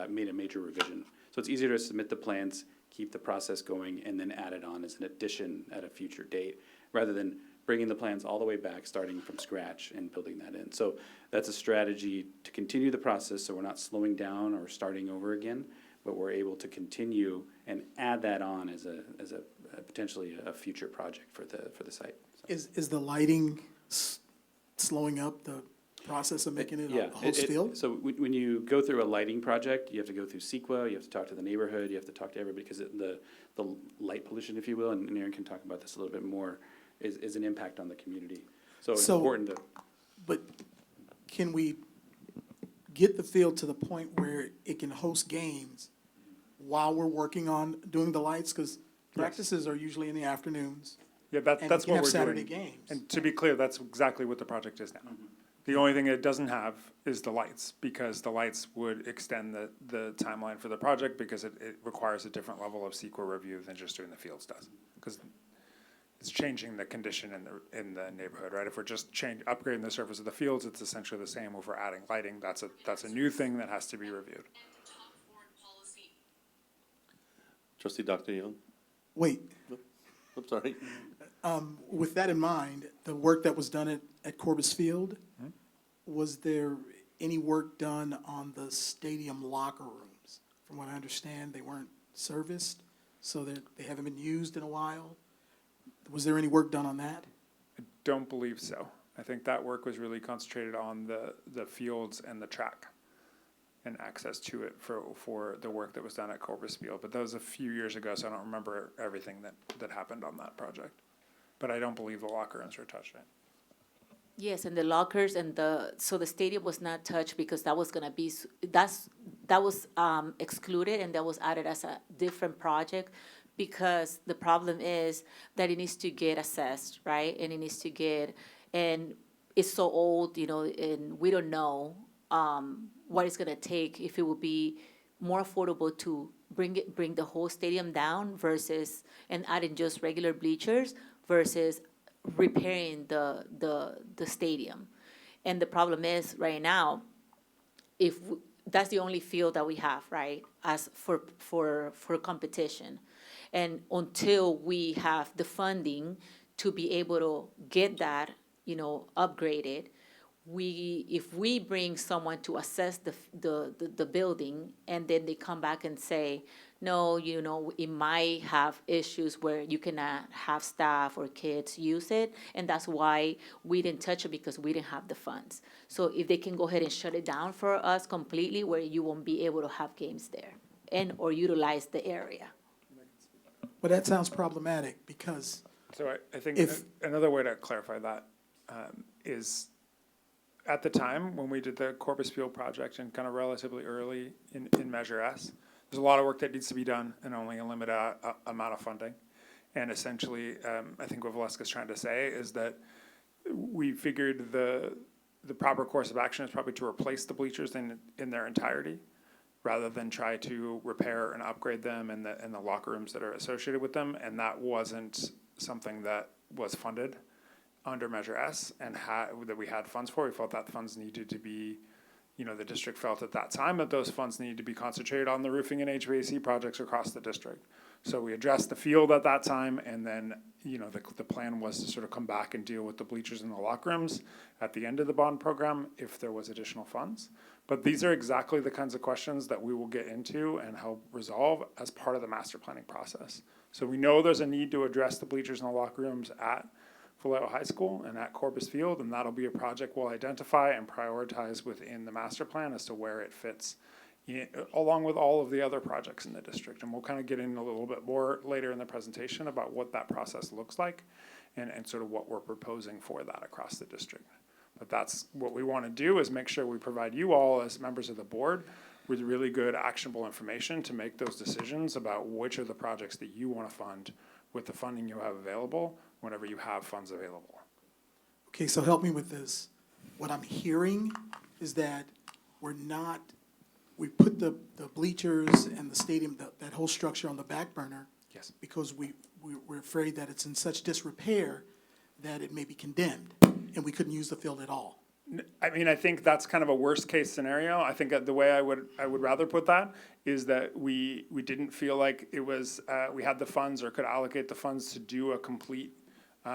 made a major revision. So it's easier to submit the plans, keep the process going, and then add it on as an addition at a future date, rather than bringing the plans all the way back, starting from scratch and building that in. So that's a strategy to continue the process, so we're not slowing down or starting over again, but we're able to continue and add that on as a potentially a future project for the site. So. Is the lighting slowing up the process of making it a host field? So when you go through a lighting project, you have to go through CEQA, you have to talk to the neighborhood, you have to talk to everybody, because the light pollution, if you will, and Aaron can talk about this a little bit more, is an impact on the community. So it's important to. But can we get the field to the point where it can host games while we're working on doing the lights? Because practices are usually in the afternoons. Yeah, And that's we what can have we're Saturday doing. games. And to be clear, that's exactly what the project is now. The only thing it doesn't have is the lights, because the lights would extend the timeline for the project, because it requires a different level of CEQA review than just doing the fields does. Because it's changing the condition in the neighborhood, right? If we're just upgrading the surface of the fields, it's essentially the same. If we're adding lighting, that's a new thing that has to be reviewed. Trustee Dr. Young? Wait, I'm sorry. with that in mind, the work that was done at Corbis Field, was there any work done on the stadium locker rooms? From what I understand, they weren't serviced, so they haven't been used in a while. Was there any work done on that? I don't believe so. I think that work was really concentrated on the fields and the track and access to it for the work that was done at Corbis Field. But that was a few years ago, so I don't remember everything that happened on that project. But I don't believe the locker rooms were touched. Right? Yes, and the lockers and so the stadium was not touched because that was gonna be, that was excluded, and that was added as a different project, because the problem is that it needs to get assessed, right? And it needs to get, and it's so old, and we don't know what it's gonna take, if it will be more affordable to bring the whole stadium down versus, and adding just regular bleachers versus repairing the stadium. And the problem is, right now, that's the only field that we have, right, as for competition. And until we have the funding to be able to get that, upgraded, if we bring someone to assess the building, and then they come back and say, no, it might have issues where you cannot have staff or kids use it, and that's why we didn't touch it, because we didn't have the funds. So if they can go ahead and shut it down for us completely, where you won't be able to have games there or utilize the area. But that sounds problematic, because So I think If- another way to clarify that is, at the time when we did the Corpus Field project, and kind of relatively early in Measure S, there's a lot of work that needs to be done and only a limited amount of funding. And essentially, I think what Valeska's trying to say is that we figured the proper course of action is probably to replace the bleachers in their entirety, rather than try to repair and upgrade them and the locker rooms that are associated with them. And that wasn't something that was funded under Measure S and that we had funds for. We felt that funds needed to be, the district felt at that time that those funds needed to be concentrated on the roofing and HVAC projects across the district. So we addressed the field at that time, and then, the plan was to sort of come back and deal with the bleachers and the locker rooms at the end of the bond program if there was additional funds. But these are exactly the kinds of questions that we will get into and help resolve as part of the master planning process. So we know there's a need to address the bleachers and the locker rooms at Vallejo High School and at Corbus Field, and that'll be a project we'll identify and prioritize within the master plan as to where it fits along with all of the other projects in the district. And we'll kind of get in a little bit more later in the presentation about what that process looks like and sort of what we're proposing for that across the district. But that's what we want to do, is make sure we provide you all as members of the board with really good actionable information to make those decisions about which are the projects that you want to fund with the funding you have available whenever you have funds available. Okay, so help me with this. What I'm hearing is that we put the bleachers and the stadium, that whole structure on the back burner. Yes. Because we're afraid that it's in such disrepair that it may be condemned, and we couldn't use the field at all. I mean, I think that's kind of a worst case scenario. I think that the way I would rather put that is that we didn't feel like it was, we had the funds or could allocate the funds to do a complete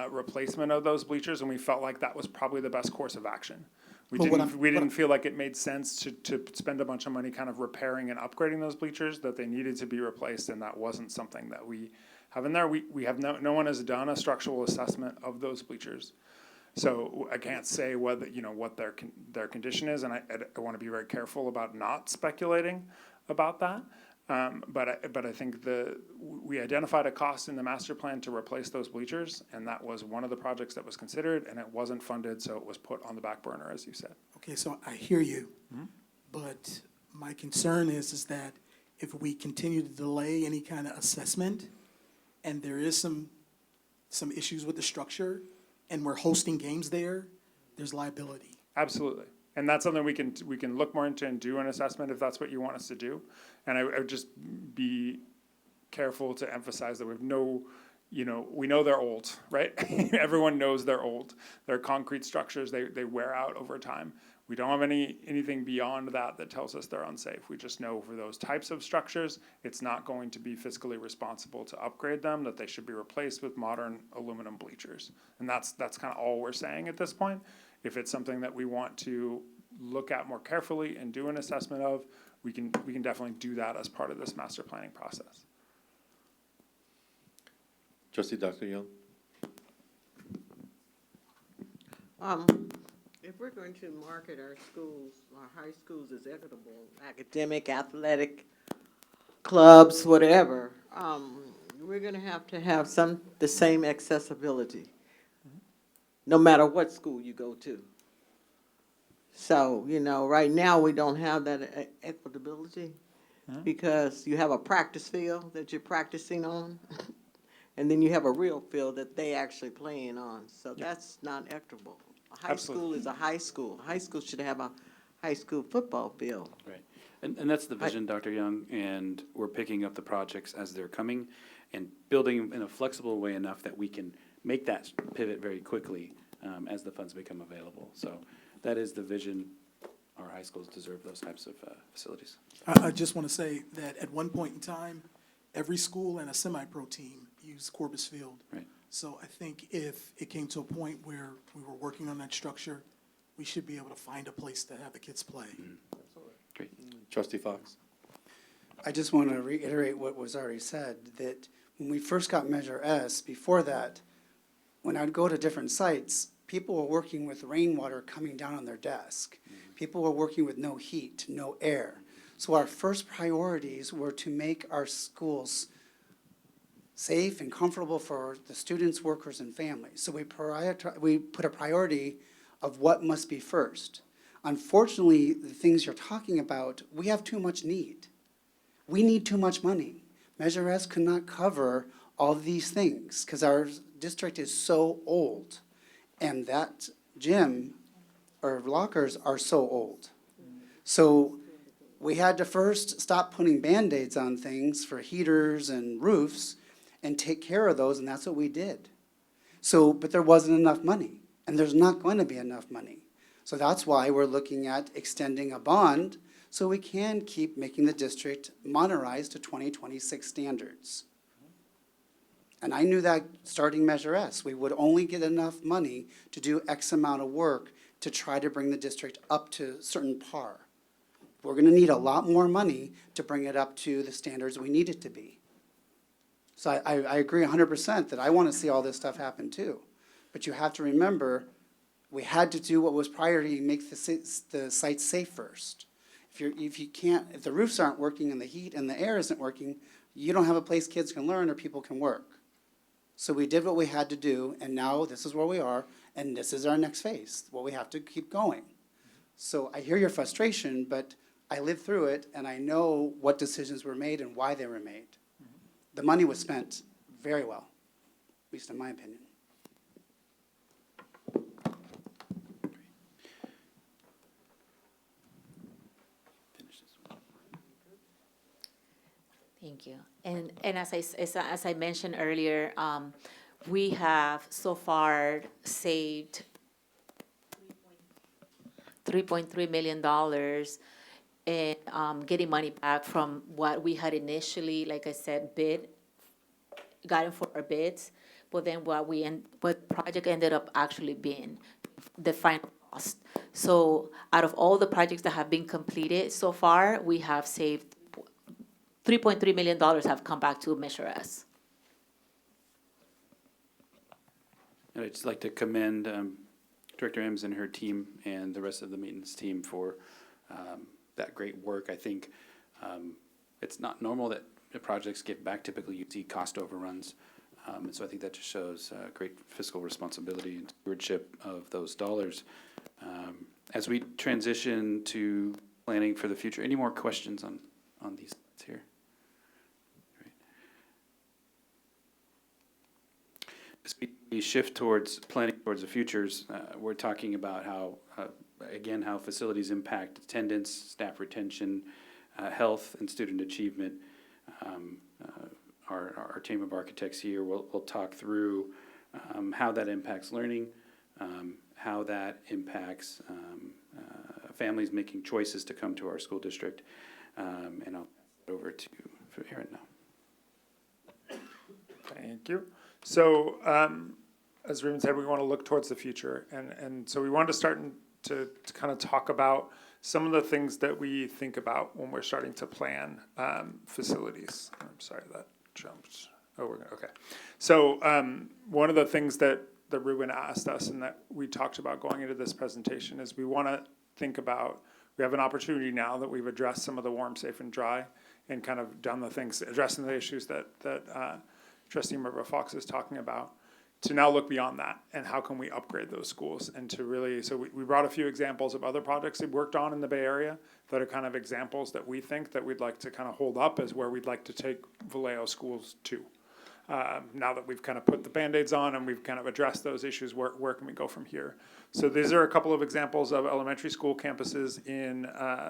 replacement of those bleachers, and we felt like that was probably the best course of action. We didn't feel like it made sense to spend a bunch of money kind of repairing and upgrading those bleachers, that they needed to be replaced, and that wasn't something that we have in there. We have no one has done a structural assessment of those bleachers. So I can't say whether, what their condition is, and I want to be very careful about not speculating about that. But I think we identified a cost in the master plan to replace those bleachers, and that was one of the projects that was considered, and it wasn't funded, so it was put on the back burner, as you said. Okay, so I hear you, but my concern is that if we continue to delay any kind of assessment, and there is some issues with the structure, and we're hosting games there, there's liability. Absolutely. And that's something we can look more into and do an assessment if that's what you want us to do. And I would just be careful to emphasize that we know they're old, right? Everyone knows they're old. They're concrete structures, they wear out over time. We don't have anything beyond that tells us they're unsafe. We just know for those types of structures, it's not going to be fiscally responsible to upgrade them, that they should be replaced with modern aluminum bleachers. And that's kind of all we're saying at this point. If it's something that we want to look at more carefully and do an assessment of, we can definitely do that as part of this master planning process. Trustee Dr. Young? If we're going to market our schools, our high schools as equitable, academic, athletic, clubs, whatever, we're gonna have to have the same accessibility, no matter what school you go to. So, right now, we don't have that equitability because you have a practice field that you're practicing on, and then you have a real field that they actually playing on. So that's not equitable. A high school is a high school. High school should have a high school football field. Right. And that's the vision, Dr. Young, and we're picking up the projects as they're coming and building in a flexible way enough that we can make that pivot very quickly as the funds become available. So that is the vision. Our high schools deserve those types of facilities. I just want to say that at one point in time, every school and a semi-pro team used Corbis Field. Right. So I think if it came to a point where we were working on that structure, we should be able to find a place to have the kids play. Great. Trustee Fox? I just want to reiterate what was already said, that when we first got Measure S, before that, when I'd go to different sites, people were working with rainwater coming down on their desk. People were working with no heat, no air. So our first priorities were to make our schools safe and comfortable for the students, workers, and families. So we put a priority of what must be first. Unfortunately, the things you're talking about, we have too much need. We need too much money. Measure S could not cover all of these things because our district is so old. And that gym or lockers are so old. So we had to first stop putting Band-Aids on things for heaters and roofs and take care of those, and that's what we did. So, but there wasn't enough money, and there's not going to be enough money. So that's why we're looking at extending a bond so we can keep making the district modernized to 2026 standards. And I knew that starting Measure S, we would only get enough money to do X amount of work to try to bring the district up to a certain par. We're gonna need a lot more money to bring it up to the standards we need it to be. So I agree 100% that I want to see all this stuff happen too. But you have to remember, we had to do what was priority, make the site safe first. If the roofs aren't working and the heat and the air isn't working, you don't have a place kids can learn or people can work. So we did what we had to do, and now this is where we are, and this is our next phase, what we have to keep going. So I hear your frustration, but I lived through it, and I know what decisions were made and why they were made. The money was spent very well, at least in my opinion. Thank you. And as I mentioned earlier, we have so far saved $3.3 million in getting money back from what we had initially, like I said, gotten for our bids, but then what project ended up actually being the final cost. So out of all the projects that have been completed so far, we have saved $3.3 million have come back to Measure S. And I'd just like to commend Director Ems and her team and the rest of the maintenance team for that great work. I think it's not normal that the projects get back. Typically, you see cost overruns. And so I think that just shows great fiscal responsibility and stewardship of those dollars. As we transition to planning for the future, any more questions on these here? As we shift towards planning towards the futures, we're talking about how, again, how facilities impact attendance, staff retention, health, and student achievement. Our team of architects here will talk through how that impacts learning, how that impacts families making choices to come to our school district. And I'll pass it over to Aaron now. Thank you. So, as Ruben said, we want to look towards the future. And so we wanted to start to kind of talk about some of the things that we think about when we're starting to plan facilities. I'm sorry, that jumped. Oh, okay. So one of the things that Ruben asked us and that we talked about going into this presentation is we want to think about, we have an opportunity now that we've addressed some of the warm, safe, and dry and kind of done the things, addressing the issues that Trustee Member Fox is talking about, to now look beyond that and how can we upgrade those schools and to really, so we brought a few examples of other projects we've worked on in the Bay Area that are kind of examples that we think that we'd like to kind of hold up as where we'd like to take Vallejo schools to. Now that we've kind of put the Band-Aids on and we've kind of addressed those issues, where can we go from here? So these are a couple of examples of elementary school campuses in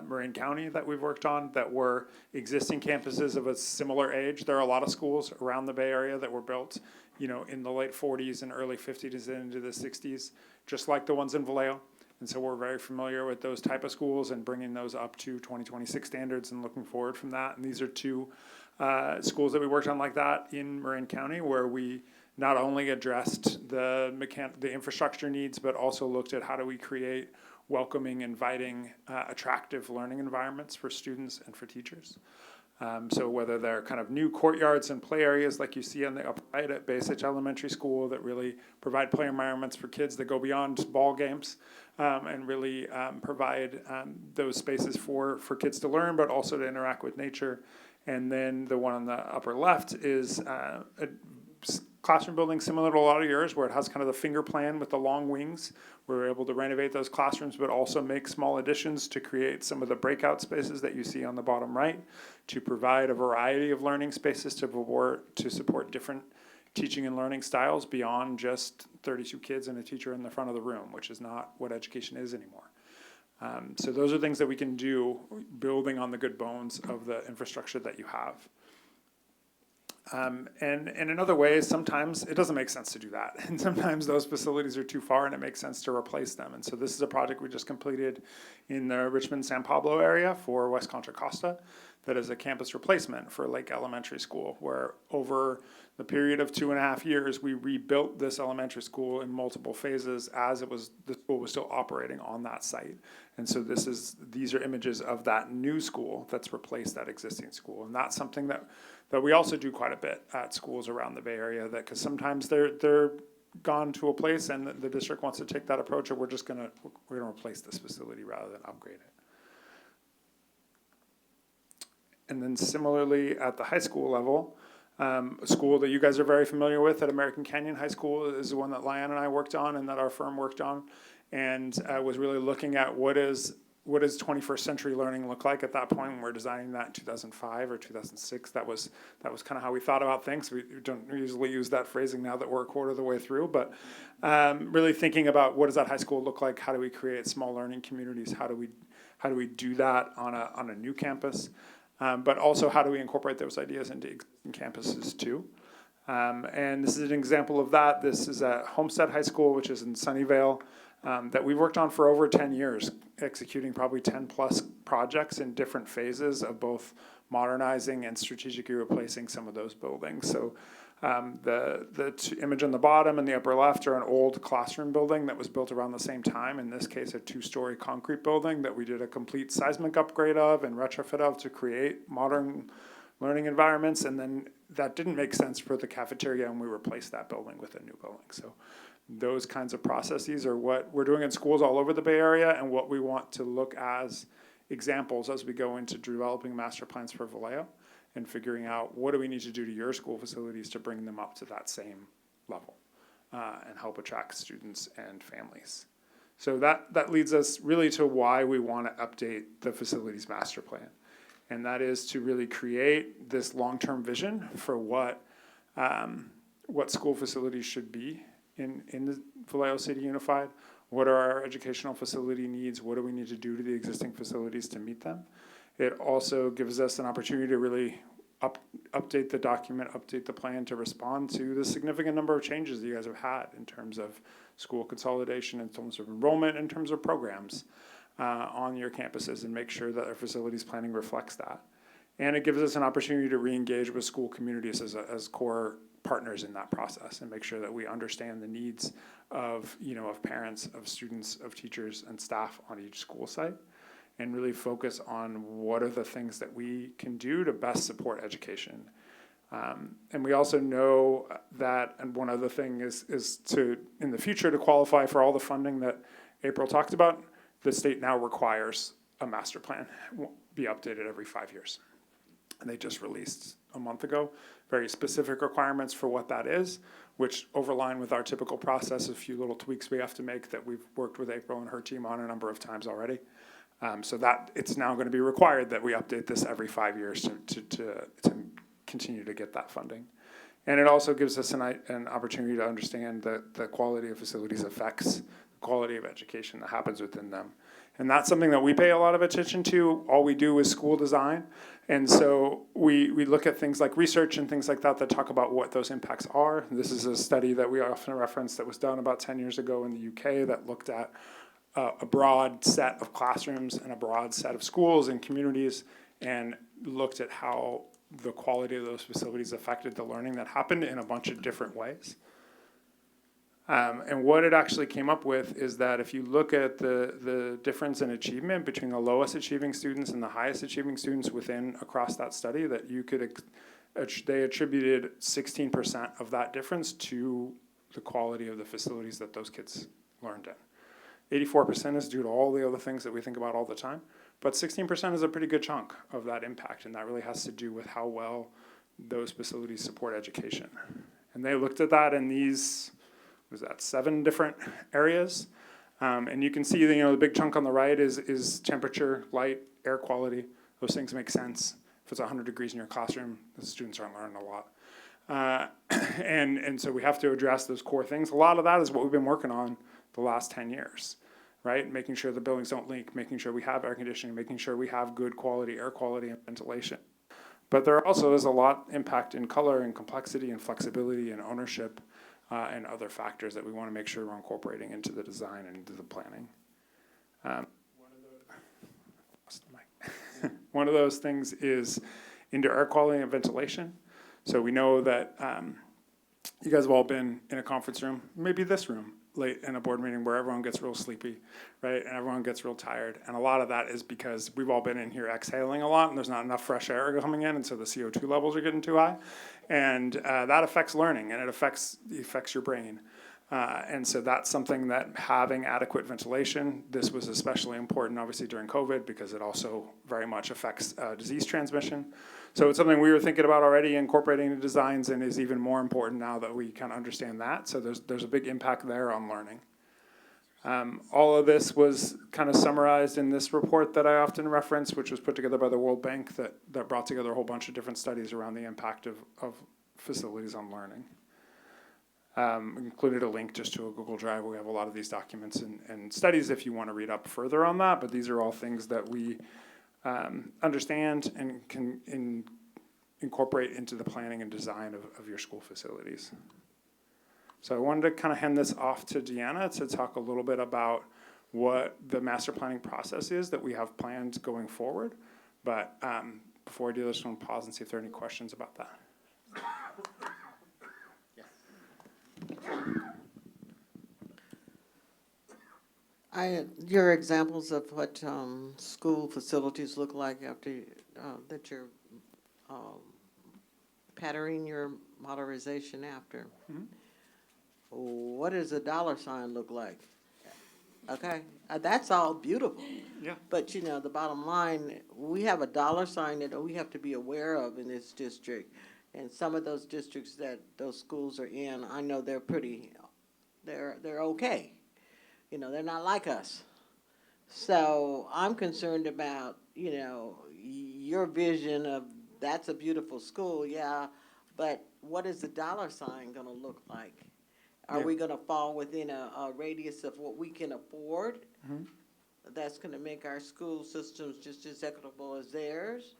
Marin County that we've worked on that were existing campuses of a similar age. There are a lot of schools around the Bay Area that were built, in the late 40s and early 50s and into the 60s, just like the ones in Vallejo. And so we're very familiar with those type of schools and bringing those up to 2026 standards and looking forward from that. And these are two schools that we worked on like that in Marin County, where we not only addressed the infrastructure needs, but also looked at how do we create welcoming, inviting, attractive learning environments for students and for teachers. So whether they're kind of new courtyards and play areas like you see on the upper right at Bay Sitch Elementary School that really provide play environments for kids that go beyond ball games and really provide those spaces for kids to learn, but also to interact with nature. And then the one on the upper left is a classroom building similar to a lot of yours, where it has kind of the finger plan with the long wings. We're able to renovate those classrooms, but also make small additions to create some of the breakout spaces that you see on the bottom right, to provide a variety of learning spaces to support different teaching and learning styles beyond just 32 kids and a teacher in the front of the room, which is not what education is anymore. So those are things that we can do, building on the good bones of the infrastructure that you have. And in other ways, sometimes it doesn't make sense to do that. And sometimes those facilities are too far and it makes sense to replace them. And so this is a project we just completed in the Richmond-San Pablo area for West Contra Costa that is a campus replacement for Lake Elementary School, where over the period of 2.5 years, we rebuilt this elementary school in multiple phases as the school was still operating on that site. And so these are images of that new school that's replaced that existing school. And that's something that we also do quite a bit at schools around the Bay Area, that because sometimes they're gone to a place and the district wants to take that approach, or we're gonna replace this facility rather than upgrade it. And then similarly at the high school level, a school that you guys are very familiar with at American Canyon High School is the one that Lyanne and I worked on and that our firm worked on, and was really looking at what does 21st century learning look like at that point when we're designing that in 2005 or 2006. That was kind of how we thought about things. We don't usually use that phrasing now that we're a quarter of the way through, but really thinking about what does that high school look like? How do we create small learning communities? How do we do that on a new campus? But also, how do we incorporate those ideas into existing campuses too? And this is an example of that. This is at Homestead High School, which is in Sunnyvale, that we've worked on for over 10 years, executing probably 10 plus projects in different phases of both modernizing and strategically replacing some of those buildings. So the image on the bottom and the upper left are an old classroom building that was built around the same time. In this case, a 2-story concrete building that we did a complete seismic upgrade of and retrofit of to create modern learning environments. And then that didn't make sense for the cafeteria, and we replaced that building with a new building. So those kinds of processes are what we're doing in schools all over the Bay Area, and what we want to look as examples as we go into developing master plans for Vallejo and figuring out what do we need to do to your school facilities to bring them up to that same level and help attract students and families. So that leads us really to why we want to update the facilities master plan. And that is to really create this long-term vision for what school facilities should be in the Vallejo City Unified. What are our educational facility needs? What do we need to do to the existing facilities to meet them? It also gives us an opportunity to really update the document, update the plan to respond to the significant number of changes that you guys have had in terms of school consolidation, in terms of enrollment, in terms of programs on your campuses, and make sure that our facilities planning reflects that. And it gives us an opportunity to re-engage with school communities as core partners in that process, and make sure that we understand the needs of parents, of students, of teachers and staff on each school site, and really focus on what are the things that we can do to best support education. And we also know that, and one other thing is to, in the future, to qualify for all the funding that April talked about, the state now requires a master plan be updated every 5 years. And they just released a month ago very specific requirements for what that is, which overline with our typical process, a few little tweaks we have to make that we've worked with April and her team on a number of times already. So that it's now going to be required that we update this every 5 years to continue to get that funding. And it also gives us an opportunity to understand that the quality of facilities affects the quality of education that happens within them. And that's something that we pay a lot of attention to. All we do is school design. And so we look at things like research and things like that talk about what those impacts are. This is a study that we often reference that was done about 10 years ago in the UK that looked at a broad set of classrooms and a broad set of schools and communities, and looked at how the quality of those facilities affected the learning that happened in a bunch of different ways. And what it actually came up with is that if you look at the difference in achievement between the lowest achieving students and the highest achieving students across that study, that they attributed 16% of that difference to the quality of the facilities that those kids learned in. 84% is due to all the other things that we think about all the time, but 16% is a pretty good chunk of that impact, and that really has to do with how well those facilities support education. And they looked at that in these 7 different areas. And you can see the big chunk on the right is temperature, light, air quality. Those things make sense. If it's 100 degrees in your classroom, the students aren't learning a lot. And so we have to address those core things. A lot of that is what we've been working on the last 10 years, right? Making sure the buildings don't leak, making sure we have air conditioning, making sure we have good quality air quality and ventilation. But there also is a lot impact in color and complexity and flexibility and ownership and other factors that we want to make sure we're incorporating into the design and into the planning. One of those things is into air quality and ventilation. So we know that you guys have all been in a conference room, maybe this room, late in a board meeting where everyone gets real sleepy, right? And everyone gets real tired. And a lot of that is because we've all been in here exhaling a lot and there's not enough fresh air coming in, and so the CO2 levels are getting too high. And that affects learning, and it affects your brain. And so that's something that having adequate ventilation, this was especially important obviously during COVID because it also very much affects disease transmission. So it's something we were thinking about already incorporating the designs and is even more important now that we kind of understand that. So there's a big impact there on learning. All of this was kind of summarized in this report that I often reference, which was put together by the World Bank that brought together a whole bunch of different studies around the impact of facilities on learning. Included a link just to a Google Drive where we have a lot of these documents and studies if you want to read up further on that, but these are all things that we understand and can incorporate into the planning and design of your school facilities. So I wanted to kind of hand this off to Deanna to talk a little bit about what the master planning process is that we have planned going forward. But before I do this, I just want to pause and see if there are any questions about that. Your examples of what school facilities look like after that you're patterning your modernization after. Mhm. What does a dollar sign look like? Okay, that's all beautiful. Yeah. But you know, the bottom line, we have a dollar sign that we have to be aware of in this district. And some of those districts that those schools are in, I know they're they're okay. You know, they're not like us. So I'm concerned about, you know, your vision of that's a beautiful school, yeah, but what is the dollar sign gonna look like? Are Yeah. we gonna fall within a radius of what we can afford? Mhm. That's gonna make our school systems just as equitable as theirs?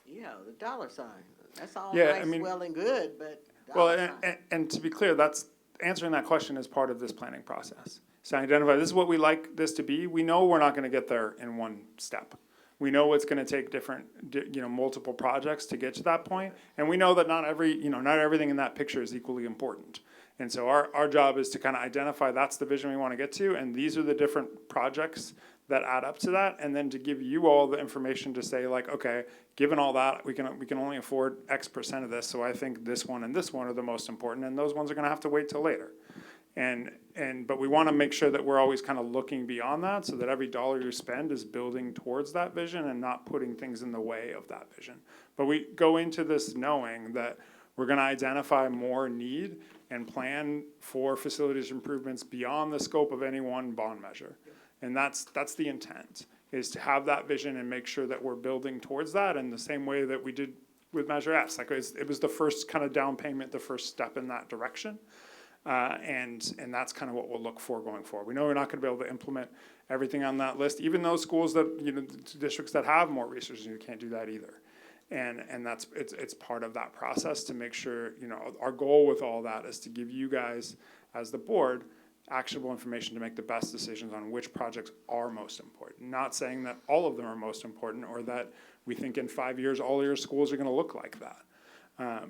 Yeah, the dollar sign, that's all Yeah, I nice, mean- well and good, but Well, dollar sign. and to be clear, that's answering that question is part of this planning process. So identify, this is what we like this to be. We know we're not gonna get there in one step. We know it's gonna take multiple projects to get to that point. And we know that not everything in that picture is equally important. And so our job is to kind of identify that's the vision we want to get to, and these are the different projects that add up to that, and then to give you all the information to say like, okay, given all that, we can only afford X% of this, so I think this one and this one are the most important, and those ones are gonna have to wait till later. But we wanna make sure that we're always kind of looking beyond that, so that every dollar you spend is building towards that vision and not putting things in the way of that vision. But we go into this knowing that we're gonna identify more need and plan for facilities improvements beyond the scope of any one bond measure. And that's the intent, is to have that vision and make sure that we're building towards that in the same way that we did with Measure S. Like it was the first kind of down payment, the first step in that direction. And that's kind of what we'll look for going forward. We know we're not gonna be able to implement everything on that list, even those schools that, districts that have more resources, you can't do that either. And it's part of that process to make sure, our goal with all that is to give you guys, as the board, actionable information to make the best decisions on which projects are most important. Not saying that all of them are most important or that we think in 5 years all your schools are gonna look like that.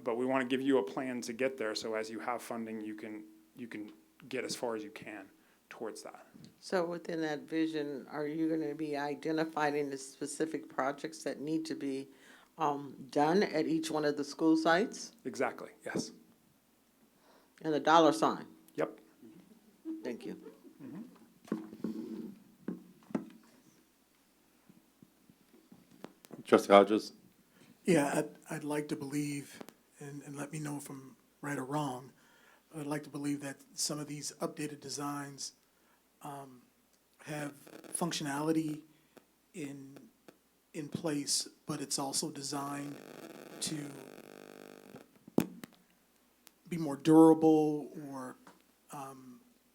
But we wanna give you a plan to get there, so as you have funding, you can get as far as you can towards that. So within that vision, are you gonna be identifying the specific projects that need to be done at each one of the school sites? Exactly, yes. And a dollar sign? Yep. Thank you. Trustee Hodges? Yeah, I'd like to believe, and let me know if I'm right or wrong, but I'd like to believe that some of these updated designs have functionality in place, but it's also designed to be more durable or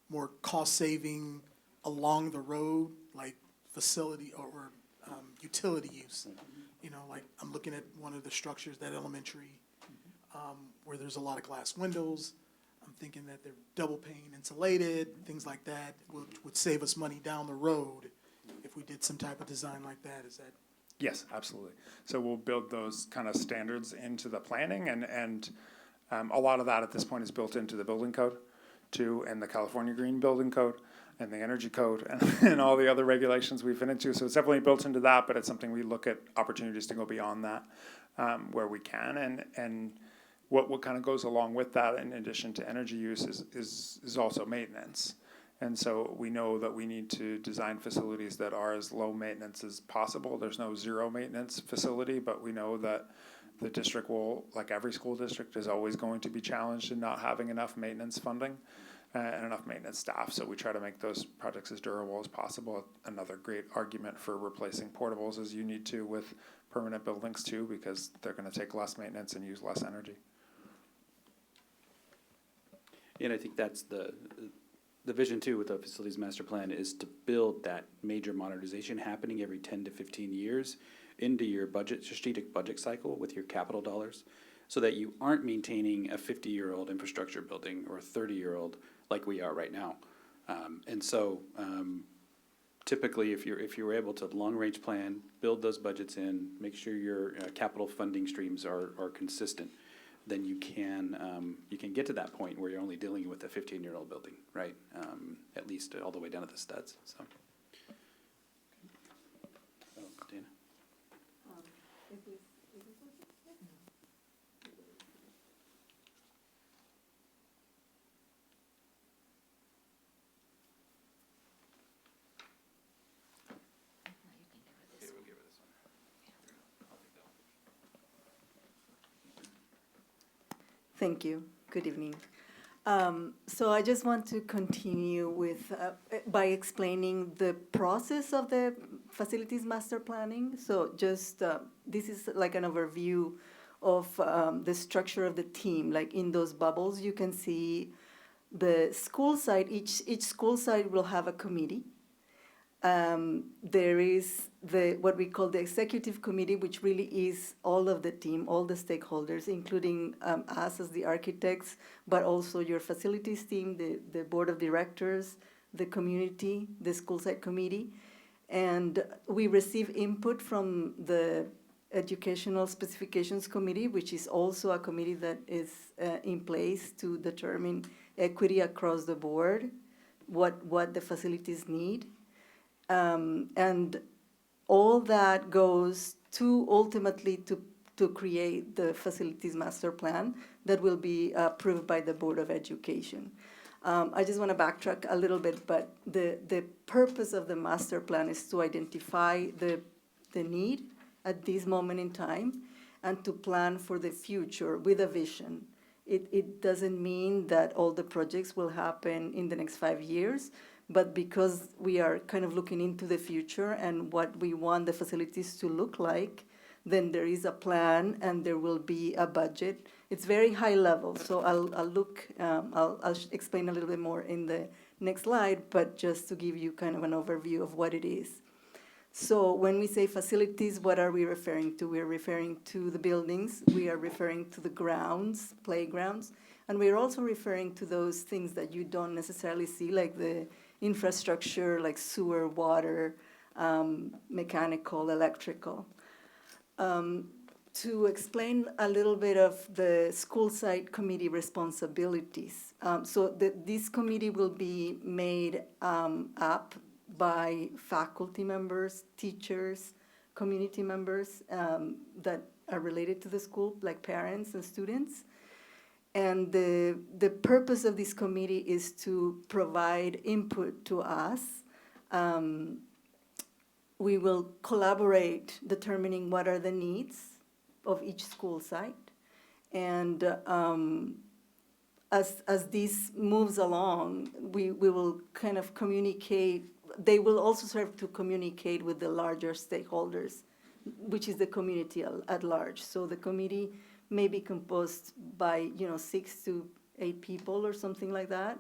more cost-saving along the road, like facility or utility use. Like I'm looking at one of the structures, that elementary, where there's a lot of glass windows. I'm thinking that they're double pane insulated, things like that would save us money down the road if we did some type of design like that. Is that? Yes, absolutely. So we'll build those kind of standards into the planning, and a lot of that at this point is built into the building code too, and the California Green Building Code, and the Energy Code, and all the other regulations we've been into. So it's definitely built into that, but it's something we look at opportunities to go beyond that where we can. And what kind of goes along with that, in addition to energy use, is also maintenance. And so we know that we need to design facilities that are as low maintenance as possible. There's no zero maintenance facility, but we know that the district will, like every school district, is always going to be challenged in not having enough maintenance funding and enough maintenance staff. So we try to make those projects as durable as possible. Another great argument for replacing portables is you need to with permanent buildings too, because they're going to take less maintenance and use less energy. And I think that's the vision too with the facilities master plan, is to build that major modernization happening every 10 to 15 years into your budget, strategic budget cycle with your capital dollars, so that you aren't maintaining a 50-year-old infrastructure building or a 30-year-old like we are right now. And so typically, if you're able to long-range plan, build those budgets in, make sure your capital funding streams are consistent, then you can get to that point where you're only dealing with a 15-year-old building, right? At least all the way down to the studs. So, oh, Dana. Thank you. Good evening. So I just want to continue with by explaining the process of the facilities master planning. So just this is like an overview of the structure of the team. Like in those bubbles, you can see the school site. Each school site will have a committee. There is what we call the executive committee, which really is all of the team, all the stakeholders, including us as the architects, but also your facilities team, the board of directors, the community, the school site committee. And we receive input from the educational specifications committee, which is also a committee that is in place to determine equity across the board, what the facilities need. And all that goes to ultimately to create the facilities master plan that will be approved by the Board of Education. I just want to backtrack a little bit, but the purpose of the master plan is to identify the need at this moment in time and to plan for the future with a vision. It doesn't mean that all the projects will happen in the next 5 years, but because we are kind of looking into the future and what we want the facilities to look like, then there is a plan and there will be a budget. It's very high level, so I'll explain a little bit more in the next slide, but just to give you kind of an overview of what it is. So when we say facilities, what are we referring to? We're referring to the buildings, we are referring to the grounds, playgrounds, and we're also referring to those things that you don't necessarily see, like the infrastructure, like sewer, water, mechanical, electrical. To explain a little bit of the school site committee responsibilities. This committee will be made up by faculty members, teachers, community members that are related to the school, like parents and students. And the purpose of this committee is to provide input to us. We will collaborate determining what are the needs of each school site. And as this moves along, we will kind of communicate. They will also serve to communicate with the larger stakeholders, which is the community at large. So the committee may be composed by 6 to 8 people or something like that.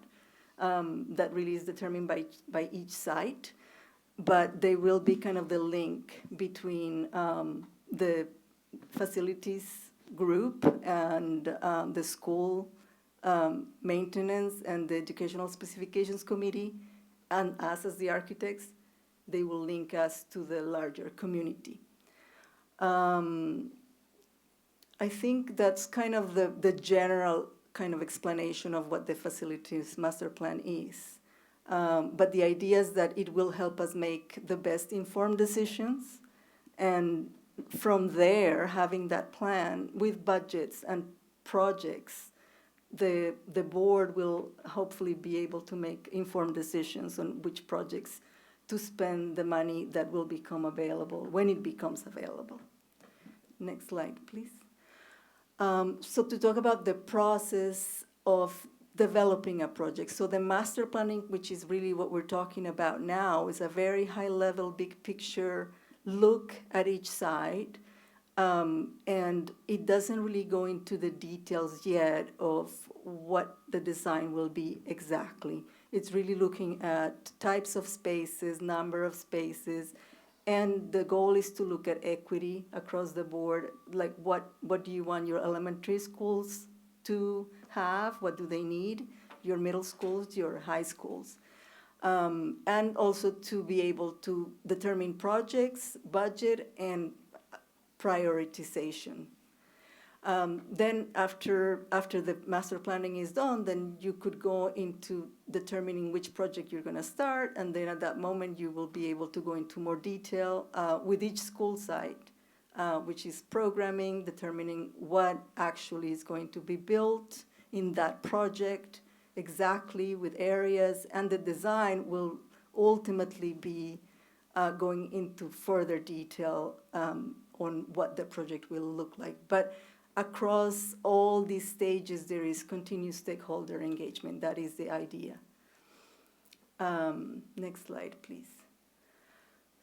That really is determined by each site, but they will be kind of the link between the facilities group and the school maintenance and the educational specifications committee, and us as the architects. They will link us to the larger community. I think that's kind of the general kind of explanation of what the facilities master plan is. But the idea is that it will help us make the best informed decisions, and from there, having that plan with budgets and projects, the board will hopefully be able to make informed decisions on which projects to spend the money that will become available, when it becomes available. Next slide, please. So to talk about the process of developing a project. So the master planning, which is really what we're talking about now, is a very high-level, big picture look at each site. And it doesn't really go into the details yet of what the design will be exactly. It's really looking at types of spaces, number of spaces, and the goal is to look at equity across the board. Like what do you want your elementary schools to have? What do they need? Your middle schools, your high schools. And also to be able to determine projects, budget, and prioritization. Then after the master planning is done, then you could go into determining which project you're going to start, and then at that moment you will be able to go into more detail with each school site, which is programming, determining what actually is going to be built in that project, exactly with areas, and the design will ultimately be going into further detail on what the project will look like. But across all these stages, there is continuous stakeholder engagement. That is the idea. Next slide, please.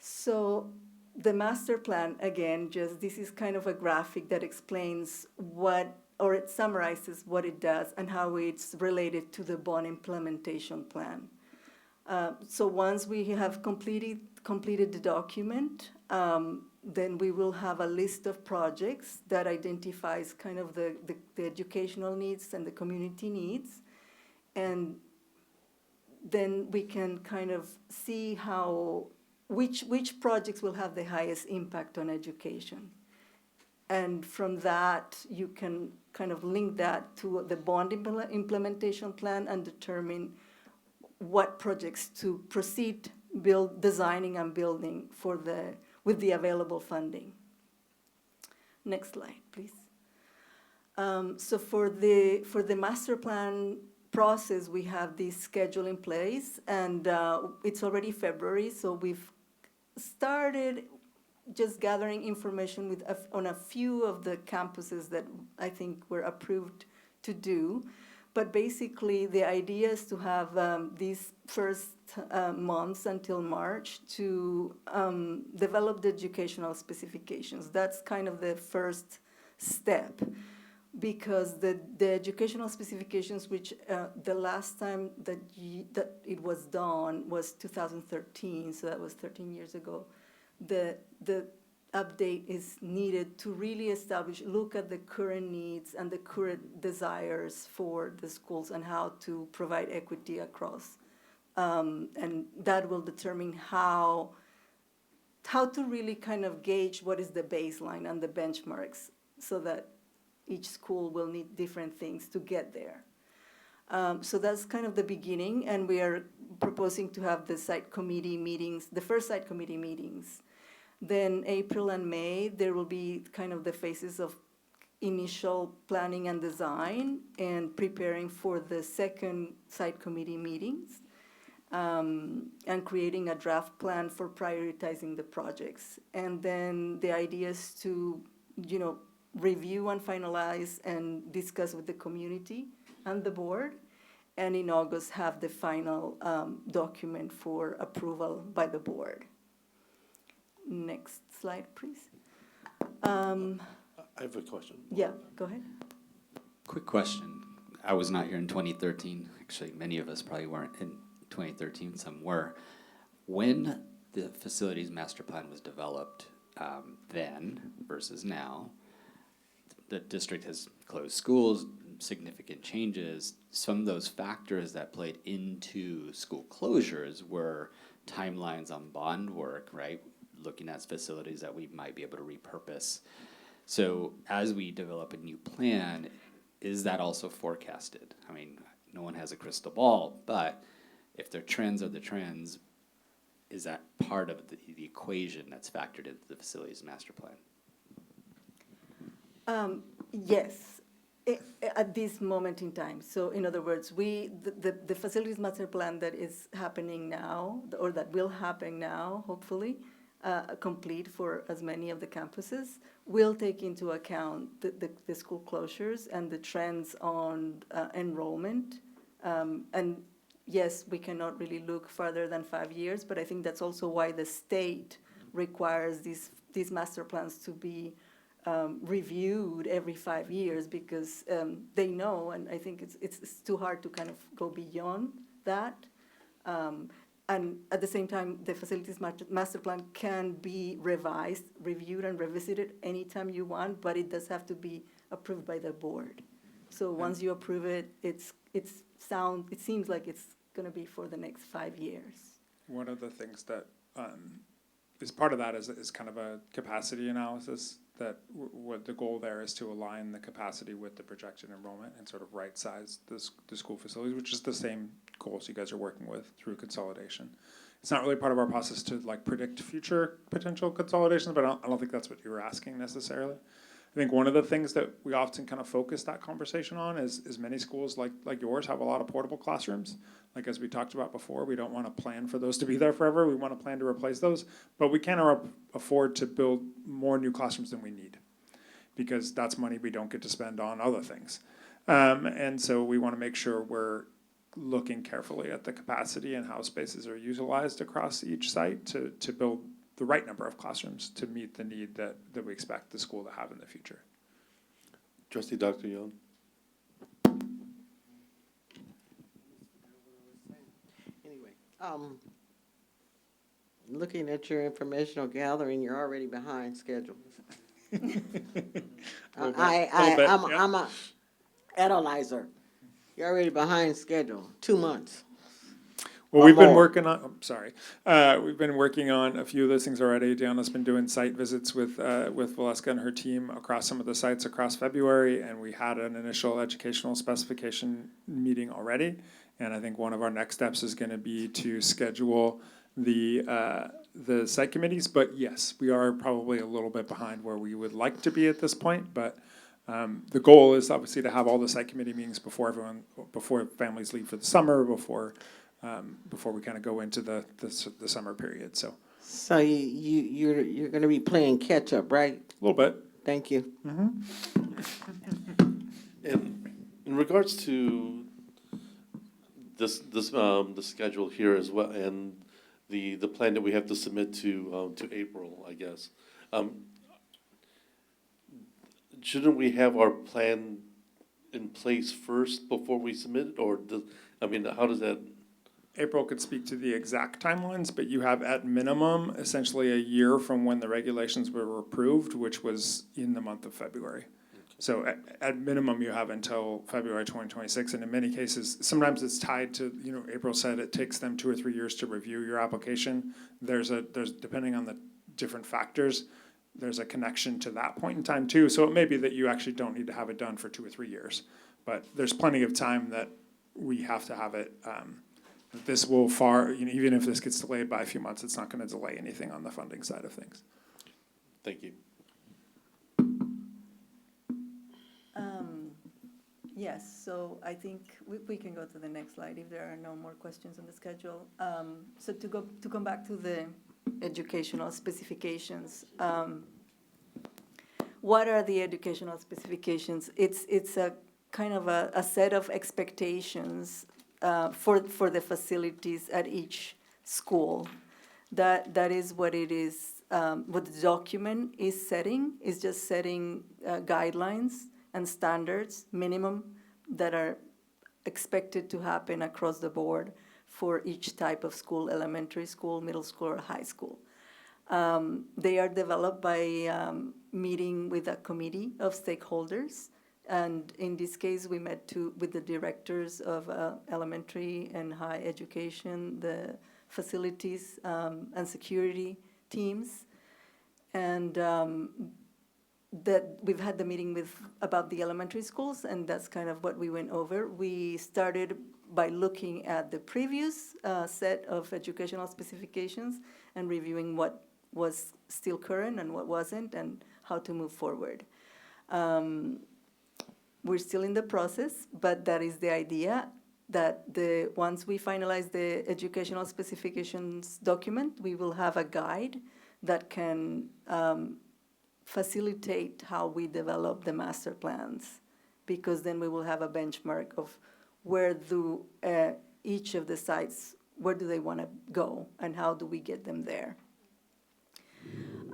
So the master plan, again, just this is kind of a graphic that explains what, or it summarizes what it does and how it's related to the bond implementation plan. So once we have completed the document, then we will have a list of projects that identifies kind of the educational needs and the community needs. And then we can kind of see which projects will have the highest impact on education. And from that, you can kind of link that to the bond implementation plan and determine what projects to proceed designing and building with the available funding. Next slide, please. So for the master plan process, we have this schedule in place, and it's already February, so we've started just gathering information on a few of the campuses that I think were approved to do. But basically, the idea is to have these first months until March to develop the educational specifications. That's kind of the first step, because the educational specifications, which the last time that it was done was 2013, so that was 13 years ago. The update is needed to really look at the current needs and the current desires for the schools and how to provide equity across. And that will determine how to really kind of gauge what is the baseline and the benchmarks, so that each school will need different things to get there. So that's kind of the beginning, and we are proposing to have the site committee meetings, the first site committee meetings. Then April and May, there will be kind of the phases of initial planning and design and preparing for the second site committee meetings, and creating a draft plan for prioritizing the projects. And then the idea is to, review and finalize and discuss with the community and the board, and in August have the final document for approval by the board. Next slide, please. I have a question. Yeah, go ahead. Quick question. I was not here in 2013. Actually, many of us probably weren't in 2013. Some were. When the facilities master plan was developed then versus now, the district has closed schools, significant changes. Some of those factors that played into school closures were timelines on bond work, right? Looking at facilities that we might be able to repurpose. So as we develop a new plan, is that also forecasted? I mean, no one has a crystal ball, but if the trends are the trends, is that part of the equation that's factored into the facilities master plan? Yes, At this moment in time. So in other words, the facilities master plan that is happening now, or that will happen now, hopefully, complete for as many of the campuses, will take into account the school closures and the trends on enrollment. And yes, we cannot really look further than 5 years, but I think that's also why the state requires these master plans to be reviewed every 5 years, because they know, and I think it's too hard to kind of go beyond that. And at the same time, the facilities master plan can be revised, reviewed, and revisited anytime you want, but it does have to be approved by the board. So once you approve it, it seems like it's going to be for the next 5 years. One of the things that is part of that is kind of a capacity analysis, that what the goal there is to align the capacity with the projected enrollment and sort of right-size the school facilities, which is the same goals you guys are working with through consolidation. It's not really part of our process to like predict future potential consolidations, but I don't think that's what you were asking necessarily. I think one of the things that we often kind of focus that conversation on is many schools like yours have a lot of portable classrooms. Like as we talked about before, we don't want to plan for those to be there forever. We want to plan to replace those, but we can't afford to build more new classrooms than we need, because that's money we don't get to spend on other things. And so we want to make sure we're looking carefully at the capacity and how spaces are utilized across each site to build the right number of classrooms to meet the need that we expect the school to have in the future. Trustee Dr. Young? Anyway, looking at your informational gathering, you're already behind schedule. I'm a analyzer. You're already behind schedule, 2 months. Well, Or we've been more. working on, we've been working on a few of those things already. Deanna's been doing site visits with Valeska and her team across some of the sites across February, and we had an initial educational specification meeting already. And I think one of our next steps is going to be to schedule the site committees. But yes, we are probably a little bit behind where we would like to be at this point. But the goal is obviously to have all the site committee meetings before families leave for the summer, before we kind of go into the summer period. So You're going to be playing catch up, right? a little bit. Thank you. In regards to the schedule here as well, and the plan that we have to submit to April, I guess. Shouldn't we have our plan in place first before we submit it, or how does that? April could speak to the exact timelines, but you have at minimum essentially a year from when the regulations were approved, which was in the month of February. So at minimum, you have until February 2026, and in many cases, sometimes it's tied to, April said it takes them 2 or 3 years to review your application. There's depending on the different factors, there's a connection to that point in time too. So it may be that you actually don't need to have it done for 2 or 3 years, but there's plenty of time that we have to have it. This will even if this gets delayed by a few months, it's not going to delay anything on the funding side of things. Thank you. Yes, so I think we can go to the next slide if there are no more questions on the schedule. So to come back to the educational specifications, what are the educational specifications? It's a kind of a set of expectations for the facilities at each school. That is what it is. What the document is setting is just setting guidelines and standards, minimum, that are expected to happen across the board for each type of school, elementary school, middle school, or high school. They are developed by meeting with a committee of stakeholders. And in this case, we met with the directors of elementary and high education, the facilities and security teams. And that we've had the meeting about the elementary schools, and that's kind of what we went over. We started by looking at the previous set of educational specifications and reviewing what was still current and what wasn't, and how to move forward. we're still in the process, but that is the idea, that once we finalize the educational specifications document, we will have a guide that can facilitate how we develop the master plans, because then we will have a benchmark of where do each of the sites, where do they want to go, and how do we get them there.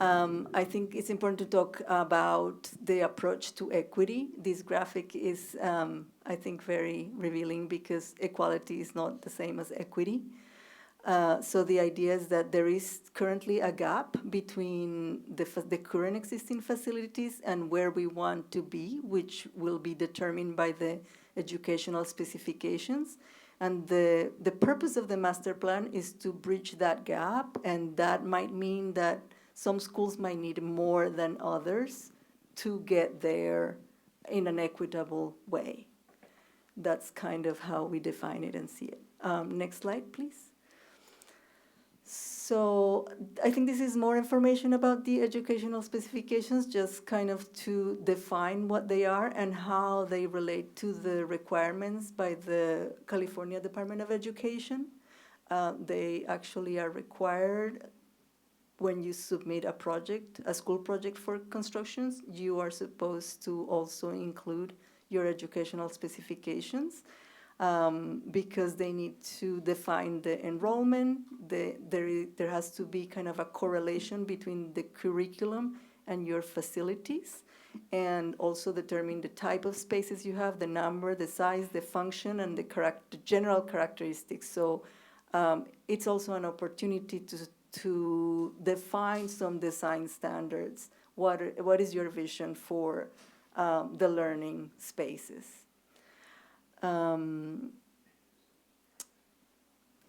I think it's important to talk about the approach to equity. This graphic is, I think, very revealing, because equality is not the same as equity. So the idea is that there is currently a gap between the current existing facilities and where we want to be, which will be determined by the educational specifications. And the purpose of the master plan is to bridge that gap, and that might mean that some schools might need more than others to get there in an equitable way. That's kind of how we define it and see it. Next slide, please. So I think this is more information about the educational specifications, just kind of to define what they are and how they relate to the requirements by the California Department of Education. They actually are required when you submit a project, a school project for constructions, you are supposed to also include your educational specifications. Because they need to define the enrollment. There has to be kind of a correlation between the curriculum and your facilities, and also determine the type of spaces you have, the number, the size, the function, and the general characteristics. So it's also an opportunity to define some design standards. What is your vision for the learning spaces?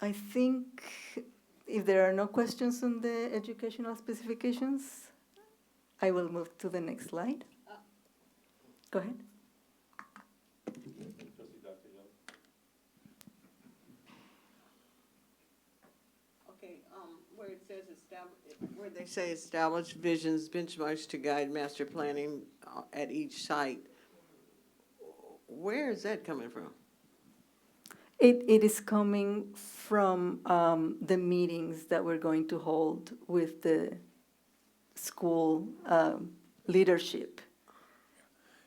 I think if there are no questions on the educational specifications, I will move to the next slide. Go ahead. Okay, where it says where they say establish visions, benchmarks to guide master planning at each site, where is that coming from? It is coming from the meetings that we're going to hold with the school leadership.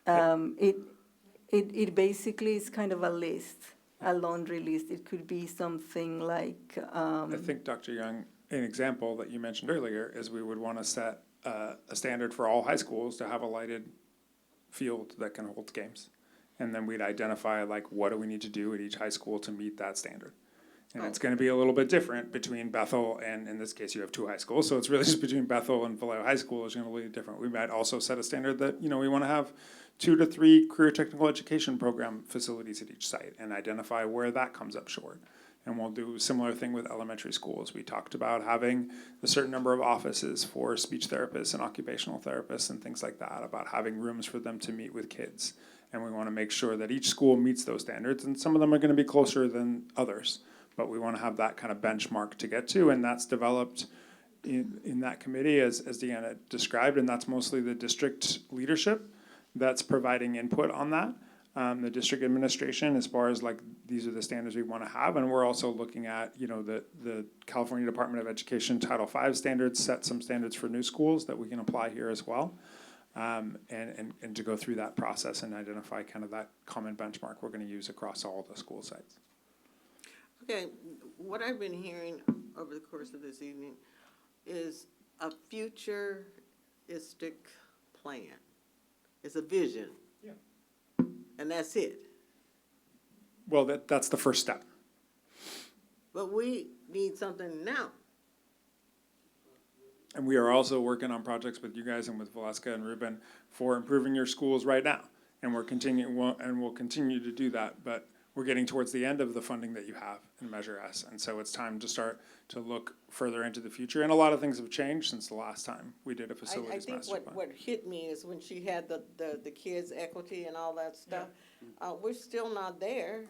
It basically is kind of a list, a laundry list. It could be something like. I think, Dr. Young, an example that you mentioned earlier is we would want to set a standard for all high schools to have a lighted field that can hold games. And then we'd identify, like, what do we need to do at each high school to meet that standard? And it's going to be a little bit different between Bethel and, in this case, you have two high schools. So it's really just between Bethel and Vallejo High School is going to be different. We might also set a standard that, we want to have 2 to 3 career technical education program facilities at each site and identify where that comes up short. And we'll do a similar thing with elementary schools. We talked about having a certain number of offices for speech therapists and occupational therapists and things like that, about having rooms for them to meet with kids. And we want to make sure that each school meets those standards, and some of them are going to be closer than others. But we want to have that kind of benchmark to get to, and that's developed in that committee, as Deanna described, and that's mostly the district leadership that's providing input on that. The district administration, as far as, like, these are the standards we want to have, and we're also looking at, the California Department of Education Title V standards set some standards for new schools that we can apply here as well. And to go through that process and identify kind of that common benchmark we're going to use across all the school sites. Okay, what I've been hearing over the course of this evening is a futuristic plan. It's a vision. Yeah. And that's it. Well, that's the first step. But we need something now. And we are also working on projects with you guys and with Valeska and Ruben for improving your schools right now. And we'll continue to do that, but we're getting towards the end of the funding that you have in Measure S. And so it's time to start to look further into the future. And a lot of things have changed since the last time we did a facilities master plan. I think what hit me is when she had the kids' equity and all that stuff, we're still not there.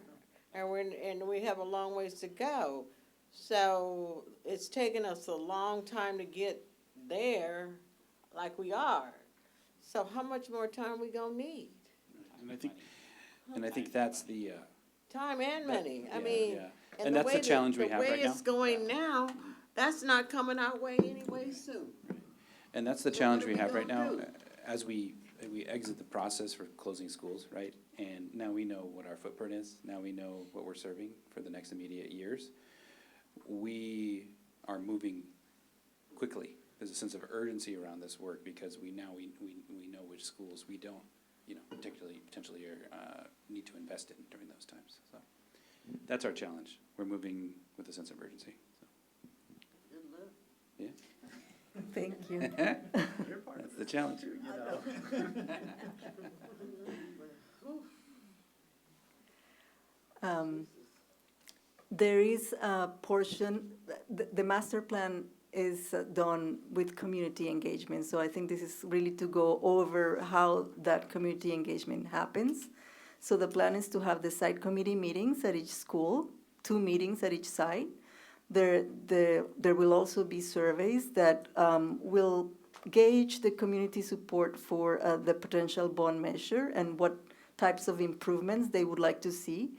And we have a long ways to go. So it's taken us a long time to get there like we are. So how much more time we gonna need? And I think that's the, Time and money, I yeah, mean. yeah. And that's the challenge we have right The way now. it's going now, that's not coming our way anyway soon. And that's the So challenge what are we we have right now, gonna do? as we exit the process for closing schools, right? And now we know what our footprint is, now we know what we're serving for the next immediate years. We are moving quickly. There's a sense of urgency around this work because we know which schools we don't, potentially need to invest in during those times. So that's our challenge. We're moving with a sense of urgency. So. Yeah. Thank you. That's the challenge. There is a portion, the master plan is done with community engagement. So I think this is really to go over how that community engagement happens. So the plan is to have the site committee meetings at each school, 2 meetings at each site. There will also be surveys that will gauge the community support for the potential bond measure and what types of improvements they would like to see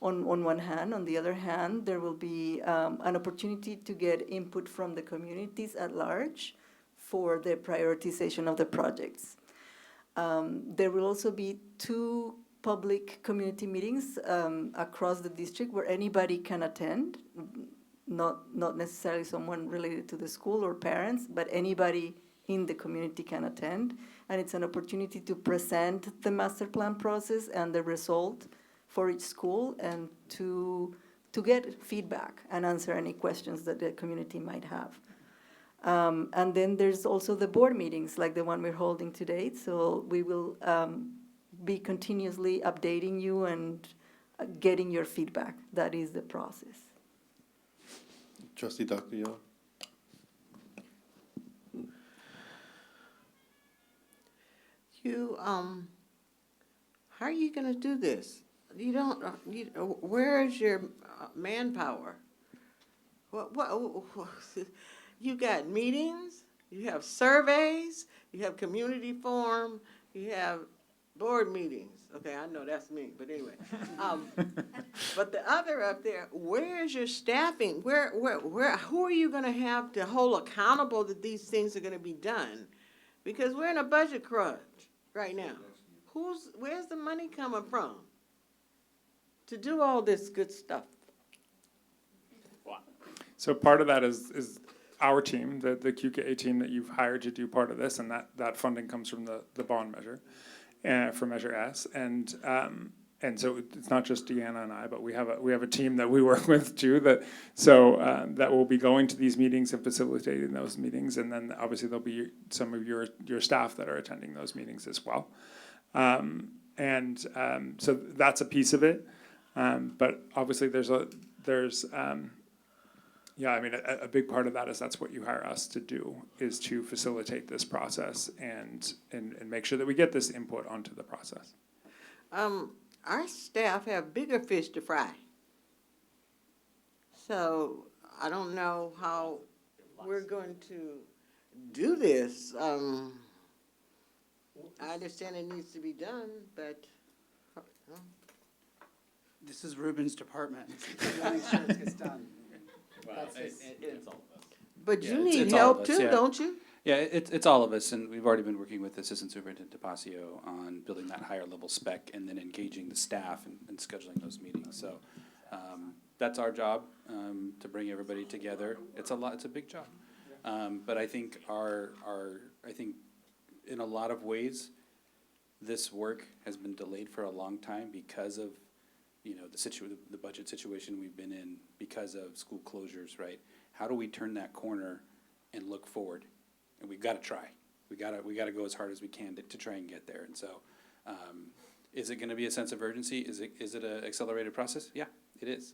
on one hand. On the other hand, there will be an opportunity to get input from the communities at large for the prioritization of the projects. There will also be 2 public community meetings across the district where anybody can attend, not necessarily someone related to the school or parents, but anybody in the community can attend. And it's an opportunity to present the master plan process and the result for each school and to get feedback and answer any questions that the community might have. And then there's also the board meetings like the one we're holding today. So we will be continuously updating you and getting your feedback. That is the process. Trustee Dr. Young? How are you gonna do this? You don't, where is your manpower? You got meetings, you have surveys, you have community forum, you have board meetings. Okay, I know that's me, but anyway. But the other up there, where is your staffing? Who are you gonna have to hold accountable that these things are gonna be done? Because we're in a budget crunch right now. Where's the money coming from to do all this good stuff? So part of that is our team, the QKA team that you've hired to do part of this, and that funding comes from the bond measure, for Measure S, and so it's not just Deanna and I, but we have a team that we work with too that will be going to these meetings and facilitating those meetings, and then obviously there'll be some of your staff that are attending those meetings as well, so that's a piece of it, but obviously a big part of that is that's what you hire us to do, is to facilitate this process and make sure that we get this input onto the process. Our staff have bigger fish to fry. So I don't know how we're going to do this. I understand it needs to be done, but This is Ruben's department. Making sure it gets done. It's all of us. but Yeah, you it's need all help of us, too, yeah. don't you? Yeah, it's all of us, and we've already been working with Assistant Superintendent DePasio on building that higher level spec and then engaging the staff and scheduling those meetings. So that's our job, to bring everybody together. It's a big job. But I think I think in a lot of ways, this work has been delayed for a long time because of, the budget situation we've been in, because of school closures, right? How do we turn that corner and look forward? And we've got to try. We got to go as hard as we can to try and get there. And so, is it going to be a sense of urgency? Is it an accelerated process? Yeah, it is.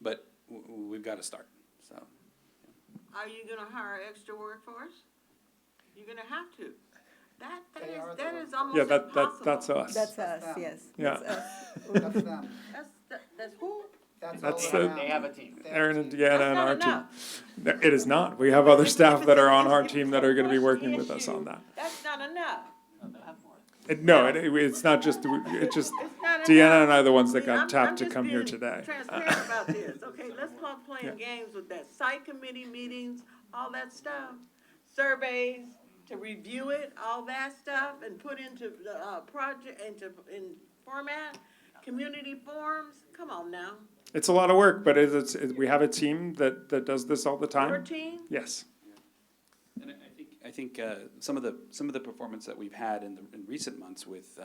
But we've got to start. So, Are you gonna hire extra workforce? You're gonna have to. That is almost Yeah, impossible. that's us. That's us, yes. Yeah. That's us. That's who? That's They have a team. Aaron and Deanna That's and not our enough. team. It is not. We have other staff that are on our team that are going to be working with us on that. That's not enough. It's not just, it's just, It's not Deanna enough. and I are the ones that I got mean, tapped I'm to just come here being today. transparent about this, okay? Let's stop playing games with that. Site committee meetings, all that stuff. Surveys, to review it, all that stuff, and put into the, project, in format. Community forums, come on now. It's a lot of work, but we have a team that does this all the time. Your team? Yes. And I think some of the performance that we've had in recent months with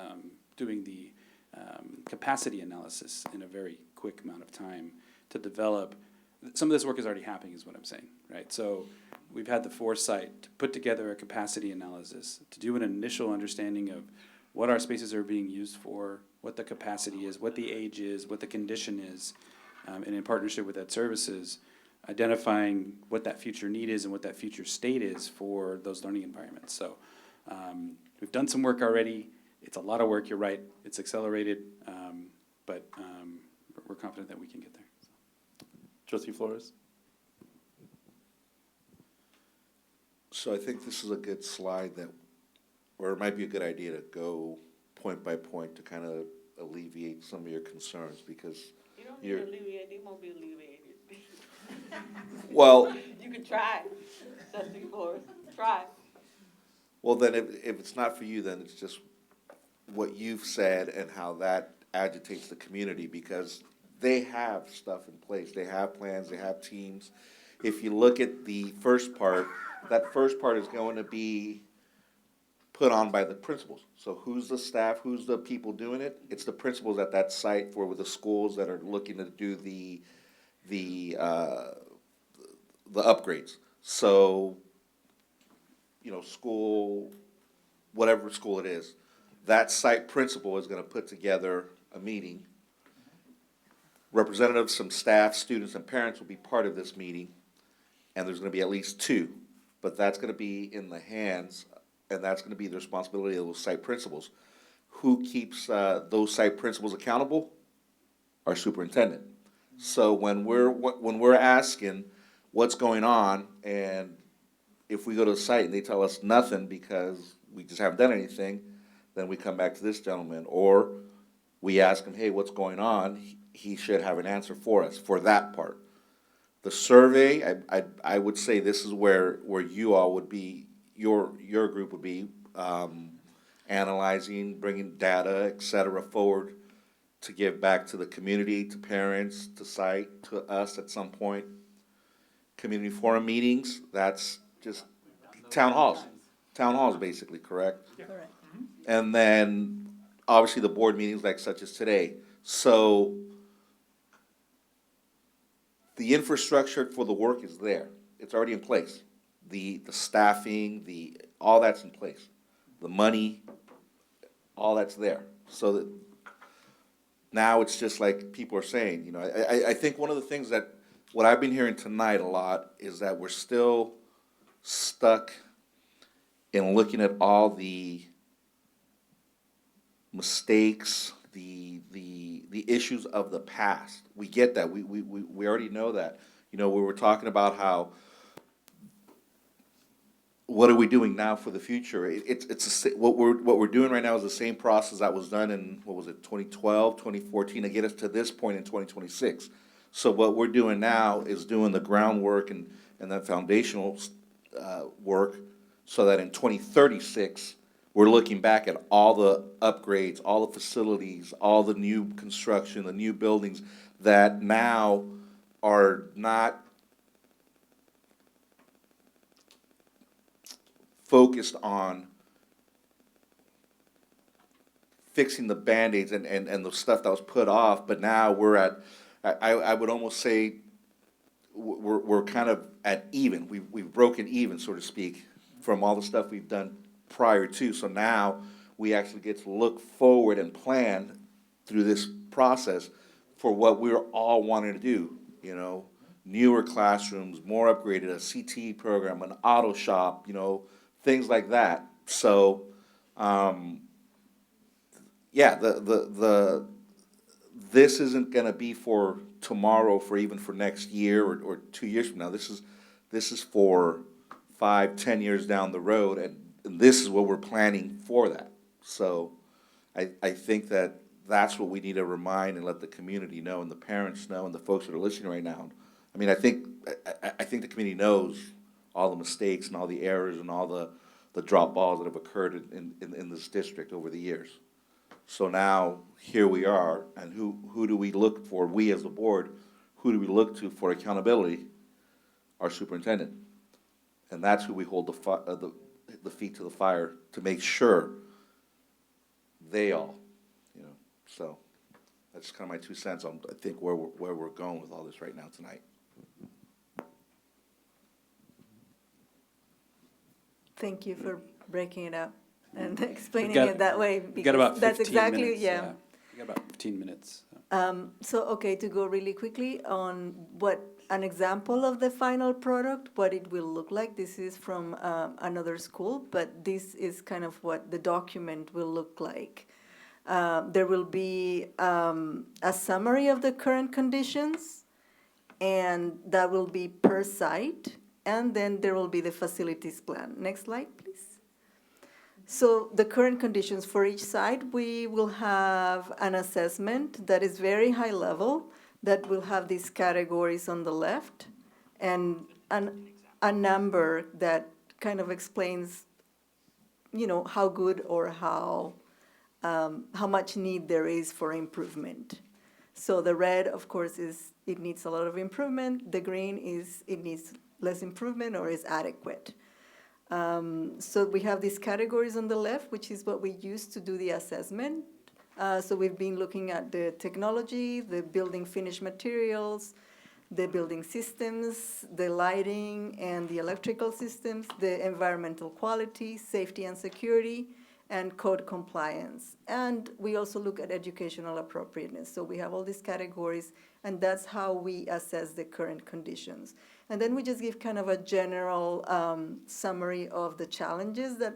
doing the capacity analysis in a very quick amount of time to develop, some of this work is already happening, is what I'm saying, right? So we've had the foresight to put together a capacity analysis, to do an initial understanding of what our spaces are being used for, what the capacity is, what the age is, what the condition is, and in partnership with Ed Services, identifying what that future need is and what that future state is for those learning environments. So we've done some work already. It's a lot of work, you're right. It's accelerated, but we're confident that we can get there. Trustee Flores? So I think this is a good slide that, or it might be a good idea to go point by point to kind of alleviate some of your concerns, because You don't need you're, to alleviate, they won't be alleviated. well, You can try, Trustee Flores, try. well, then if it's not for you, then it's just what you've said and how that agitates the community, because they have stuff in place. They have plans, they have teams. If you look at the first part, that first part is going to be put on by the principals. So who's the staff, who's the people doing it? It's the principals at that site for the schools that are looking to do the upgrades. So, you know, school, whatever school it is, that site principal is gonna put together a meeting. Representatives, some staff, students, and parents will be part of this meeting, and there's gonna be at least two. But that's gonna be in the hands, and that's gonna be the responsibility of those site principals. Who keeps those site principals accountable? Our superintendent. So when we're asking what's going on, and if we go to the site and they tell us nothing because we just haven't done anything, then we come back to this gentleman, or we ask him, hey, what's going on? He should have an answer for us for that part. The survey, I would say this is where you all would be, your group would be analyzing, bringing data, et cetera, forward to give back to the community, to parents, to site, to us at some point. Community forum meetings, that's just town halls basically, correct? Correct. And then, obviously, the board meetings like such as today. So, the infrastructure for the work is there. It's already in place. The staffing, all that's in place. The money, all that's there. So that now it's just like people are saying, you know, I think one of the things that, what I've been hearing tonight a lot is that we're still stuck in looking at all the mistakes, the issues of the past. We get that. We already know that. You know, we were talking about how, what are we doing now for the future? What we're doing right now is the same process that was done in, what was it, 2012, 2014, to get us to this point in 2026. So what we're doing now is doing the groundwork and that foundational work, so that in 2036, we're looking back at all the upgrades, all the facilities, all the new construction, the new buildings that now are not focused on fixing the Band-Aids and the stuff that was put off, but now we're at, I would almost say, we're kind of at even. We've broken even, so to speak, from all the stuff we've done prior to. So now we actually get to look forward and plan through this process for what we're all wanting to do, you know, newer classrooms, more upgraded, a CTE program, an auto shop, you know, things like that. So, yeah, this isn't gonna be for tomorrow, for even for next year or 2 years from now. This is for 5, 10 years down the road, and this is what we're planning for that. So I think that that's what we need to remind and let the community know and the parents know and the folks that are listening right now. I mean, I think the community knows all the mistakes and all the errors and all the drop balls that have occurred in this district over the years. So now, here we are, and who do we look for, we as a board, who do we look to for accountability? Our superintendent. And that's who we hold the feet to the fire to make sure they all, so that's kind of my 2 cents on, I think, where we're going with all this right now tonight. Thank you for breaking it up and explaining got- it that way. We've got about because that's 15 exactly, minutes. yeah. We got about 15 minutes. Okay, to go really quickly on what an example of the final product, what it will look like. This is from another school, but this is kind of what the document will look like. There will be a summary of the current conditions, and that will be per site, and then there will be the facilities plan. Next slide, please. So the current conditions for each site, we will have an assessment that is very high level, that will have these categories on the left, and a number that kind of explains, how good or how much need there is for improvement. So the red, of course, is it needs a lot of improvement. The green is it needs less improvement or is adequate. So we have these categories on the left, which is what we use to do the assessment. So we've been looking at the technology, the building finished materials, the building systems, the lighting and the electrical systems, the environmental quality, safety and security, and code compliance. And we also look at educational appropriateness. So we have all these categories, and that's how we assess the current conditions. And then we just give kind of a general summary of the challenges that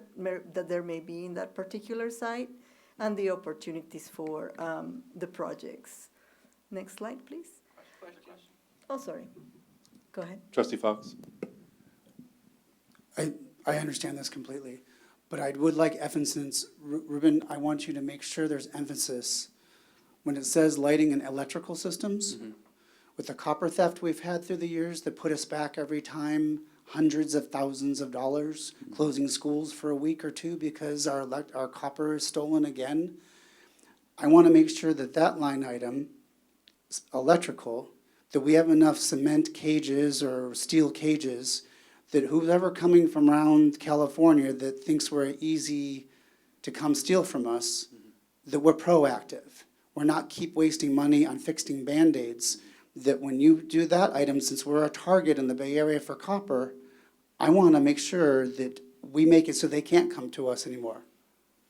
there may be in that particular site and the opportunities for the projects. Next slide, please. Oh, sorry. Go ahead. Trustee Fox? I understand this completely, but I would like emphasis, Ruben, I want you to make sure there's emphasis when it says lighting and electrical systems. Mm-hmm. With the copper theft we've had through the years that put us back every time hundreds of thousands of dollars, closing schools for a week or two because our copper is stolen again. I want to make sure that that line item, electrical, that we have enough cement cages or steel cages that whoever coming from around California that thinks we're easy to come steal from us, that we're proactive. We're not keep wasting money on fixing Band-Aids. That when you do that item, since we're a target in the Bay Area for copper, I want to make sure that we make it so they can't come to us anymore.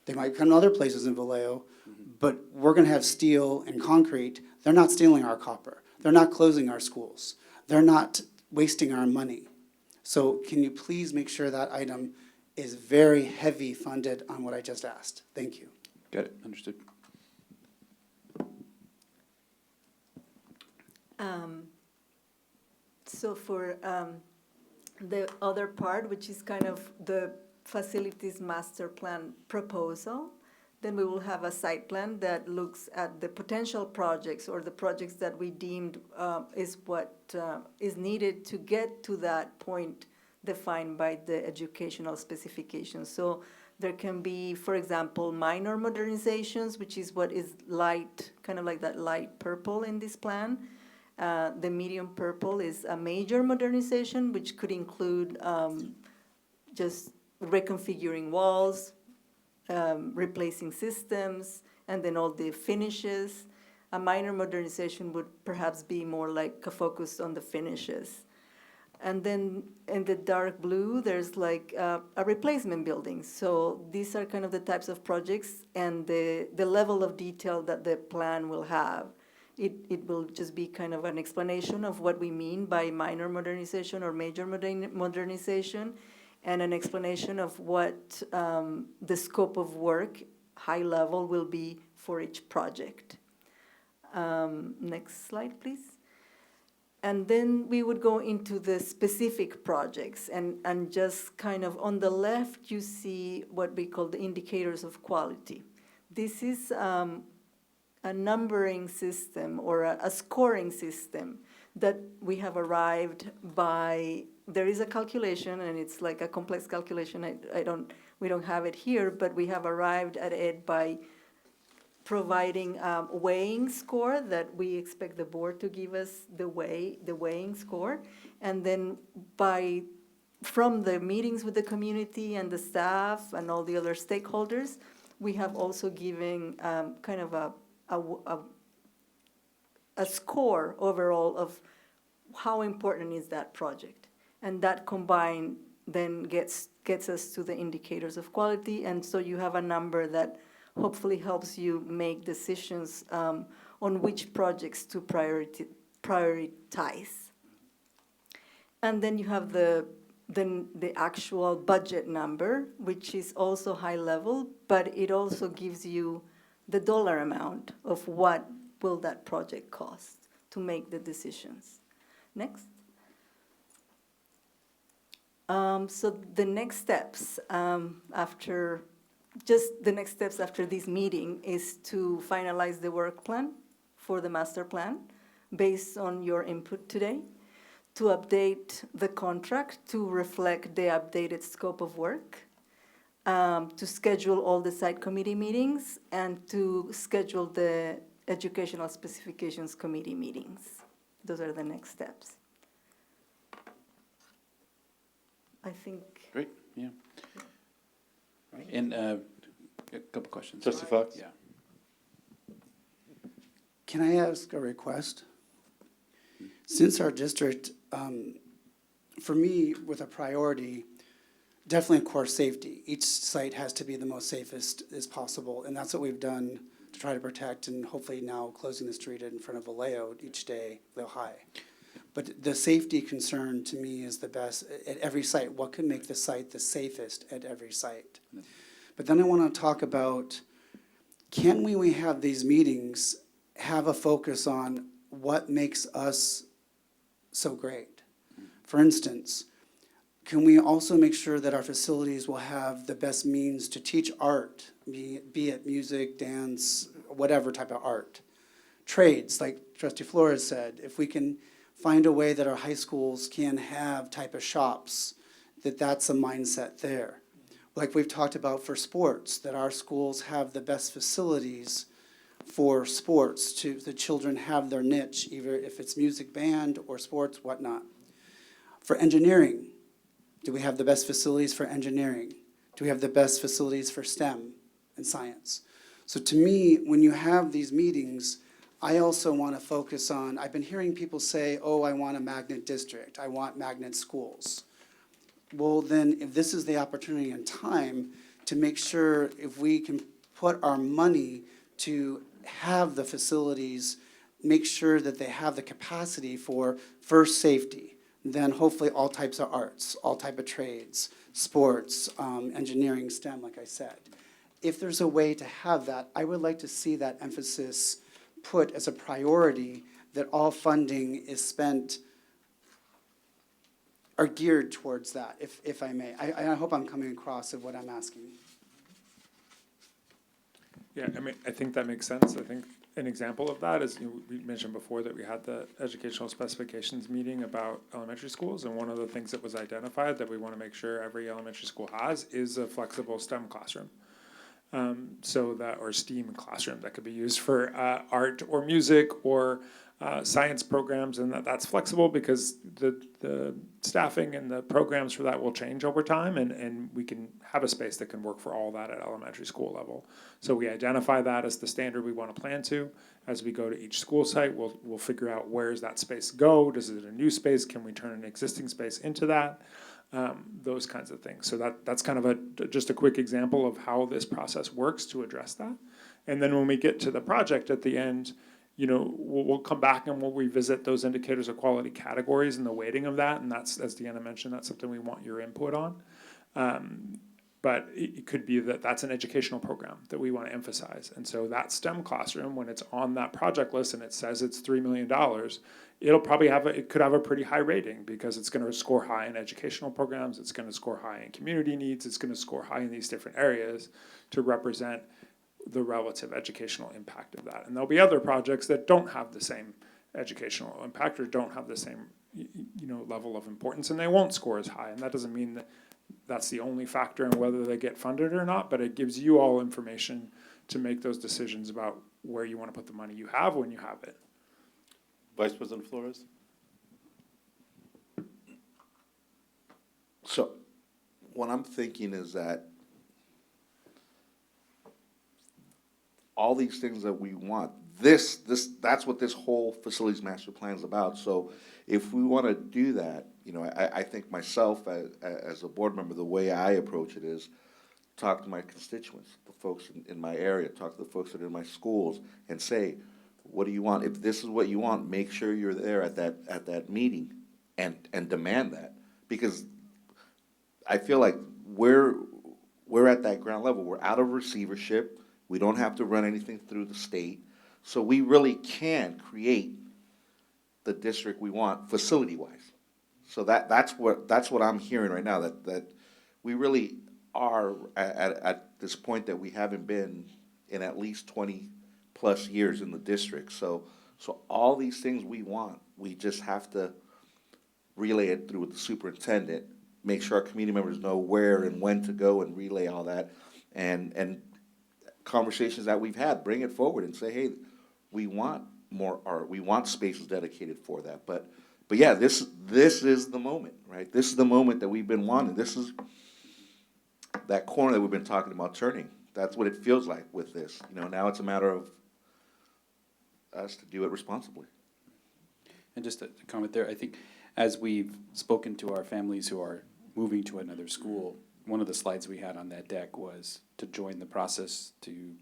They might come to other places in Vallejo, but we're going to have steel and concrete. They're not stealing our copper. They're not closing our schools. They're not wasting our money. So can you please make sure that item is very heavy funded on what I just asked? Thank you. Got it, understood. So for the other part, which is kind of the facilities master plan proposal, then we will have a site plan that looks at the potential projects or the projects that we deemed is what is needed to get to that point defined by the educational specifications. So there can be, for example, minor modernizations, which is what is light, kind of like that light purple in this plan. The medium purple is a major modernization, which could include just reconfiguring walls, replacing systems, and then all the finishes. A minor modernization would perhaps be more like a focus on the finishes. And then in the dark blue, there's like a replacement building. So these are kind of the types of projects and the level of detail that the plan will have. It will just be kind of an explanation of what we mean by minor modernization or major modernization, and an explanation of what the scope of work, high level, will be for each project. Next slide, please. And then we would go into the specific projects, and just kind of on the left, you see what we call the indicators of quality. This is a numbering system or a scoring system that we have arrived by. There is a calculation, and it's like a complex calculation. We don't have it here, but we have arrived at it by providing a weighing score that we expect the board to give us the weighing score. And then from the meetings with the community and the staff and all the other stakeholders, we have also given kind of a score overall of how important is that project. And that combined then gets us to the indicators of quality. And so you have a number that hopefully helps you make decisions on which projects to prioritize. And then you have the actual budget number, which is also high level, but it also gives you the dollar amount of what will that project cost to make the decisions. Next. So the next steps after this meeting is to finalize the work plan for the master plan based on your input today, to update the contract to reflect the updated scope of work, to schedule all the site committee meetings, and to schedule the educational specifications committee meetings. Those are the next steps. I think. Great, yeah. And a couple questions. Trustee Fox? Yeah. Can I ask a request? Since our district, for me, with a priority, definitely, of course, safety. Each site has to be the most safest as possible, and that's what we've done to try to protect, and hopefully now closing the street in front of Vallejo each day, Vallejo High. But the safety concern to me is the best at every site. What can make the site the safest at every site? But then I want to talk about, can we have these meetings have a focus on what makes us so great? For instance, can we also make sure that our facilities will have the best means to teach art, be it music, dance, whatever type of art? Trades, like Trustee Flores said, if we can find a way that our high schools can have type of shops, that's a mindset there. Like we've talked about for sports, that our schools have the best facilities for sports, to the children have their niche, either if it's music band or sports, whatnot. For engineering, do we have the best facilities for engineering? Do we have the best facilities for STEM and science? So to me, when you have these meetings, I also want to focus on, I've been hearing people say, oh, I want a magnet district, I want magnet schools. Well, then, if this is the opportunity and time to make sure if we can put our money to have the facilities, make sure that they have the capacity for first safety, then hopefully all types of arts, all type of trades, sports, engineering, STEM, like I said. If there's a way to have that, I would like to see that emphasis put as a priority, that all funding is spent are geared towards that, if I may. I hope I'm coming across of what I'm asking. Yeah, I mean, I think that makes sense. I think an example of that is, we mentioned before that we had the educational specifications meeting about elementary schools, and one of the things that was identified that we want to make sure every elementary school has is a flexible STEM classroom. Or STEAM classroom that could be used for art or music or science programs, and that's flexible because the staffing and the programs for that will change over time, and we can have a space that can work for all that at elementary school level. So we identify that as the standard we want to plan to. As we go to each school site, we'll figure out where does that space go? Does it a new space? Can we turn an existing space into that? Those kinds of things. So that's kind of just a quick example of how this process works to address that. And then when we get to the project at the end, we'll come back and we'll revisit those indicators of quality categories and the weighting of that. And that's, as Deanna mentioned, that's something we want your input on. but it could be that that's an educational program that we want to emphasize. And so that STEM classroom, when it's on that project list and it says it's $3 million, it'll probably it could have a pretty high rating because it's going to score high in educational programs, it's going to score high in community needs, it's going to score high in these different areas to represent the relative educational impact of that. And there'll be other projects that don't have the same educational impact or don't have the same level of importance, and they won't score as high. And that doesn't mean that that's the only factor in whether they get funded or not, but it gives you all information to make those decisions about where you want to put the money you have when you have it. Vice President Flores? So what I'm thinking is that all these things that we want, that's what this whole facilities master plan is about. So if we want to do that, I think myself as a board member, the way I approach it is talk to my constituents, the folks in my area, talk to the folks that are in my schools and say, what do you want? If this is what you want, make sure you're there at that meeting and demand that. Because I feel like we're at that ground level. We're out of receivership. We don't have to run anything through the state. So we really can create the district we want facility-wise. So that's what I'm hearing right now, that we really are at this point that we haven't been in at least 20 plus years in the district. So all these things we want, we just have to relay it through the superintendent, make sure our community members know where and when to go and relay all that. And conversations that we've had, bring it forward and say, hey, we want more art, we want spaces dedicated for that. But yeah, this is the moment, right? This is the moment that we've been wanting. This is that corner that we've been talking about turning. That's what it feels like with this. Now it's a matter of us to do it responsibly. And just a comment there, I think as we've spoken to our families who are moving to another school, one of the slides we had on that deck was to join the process to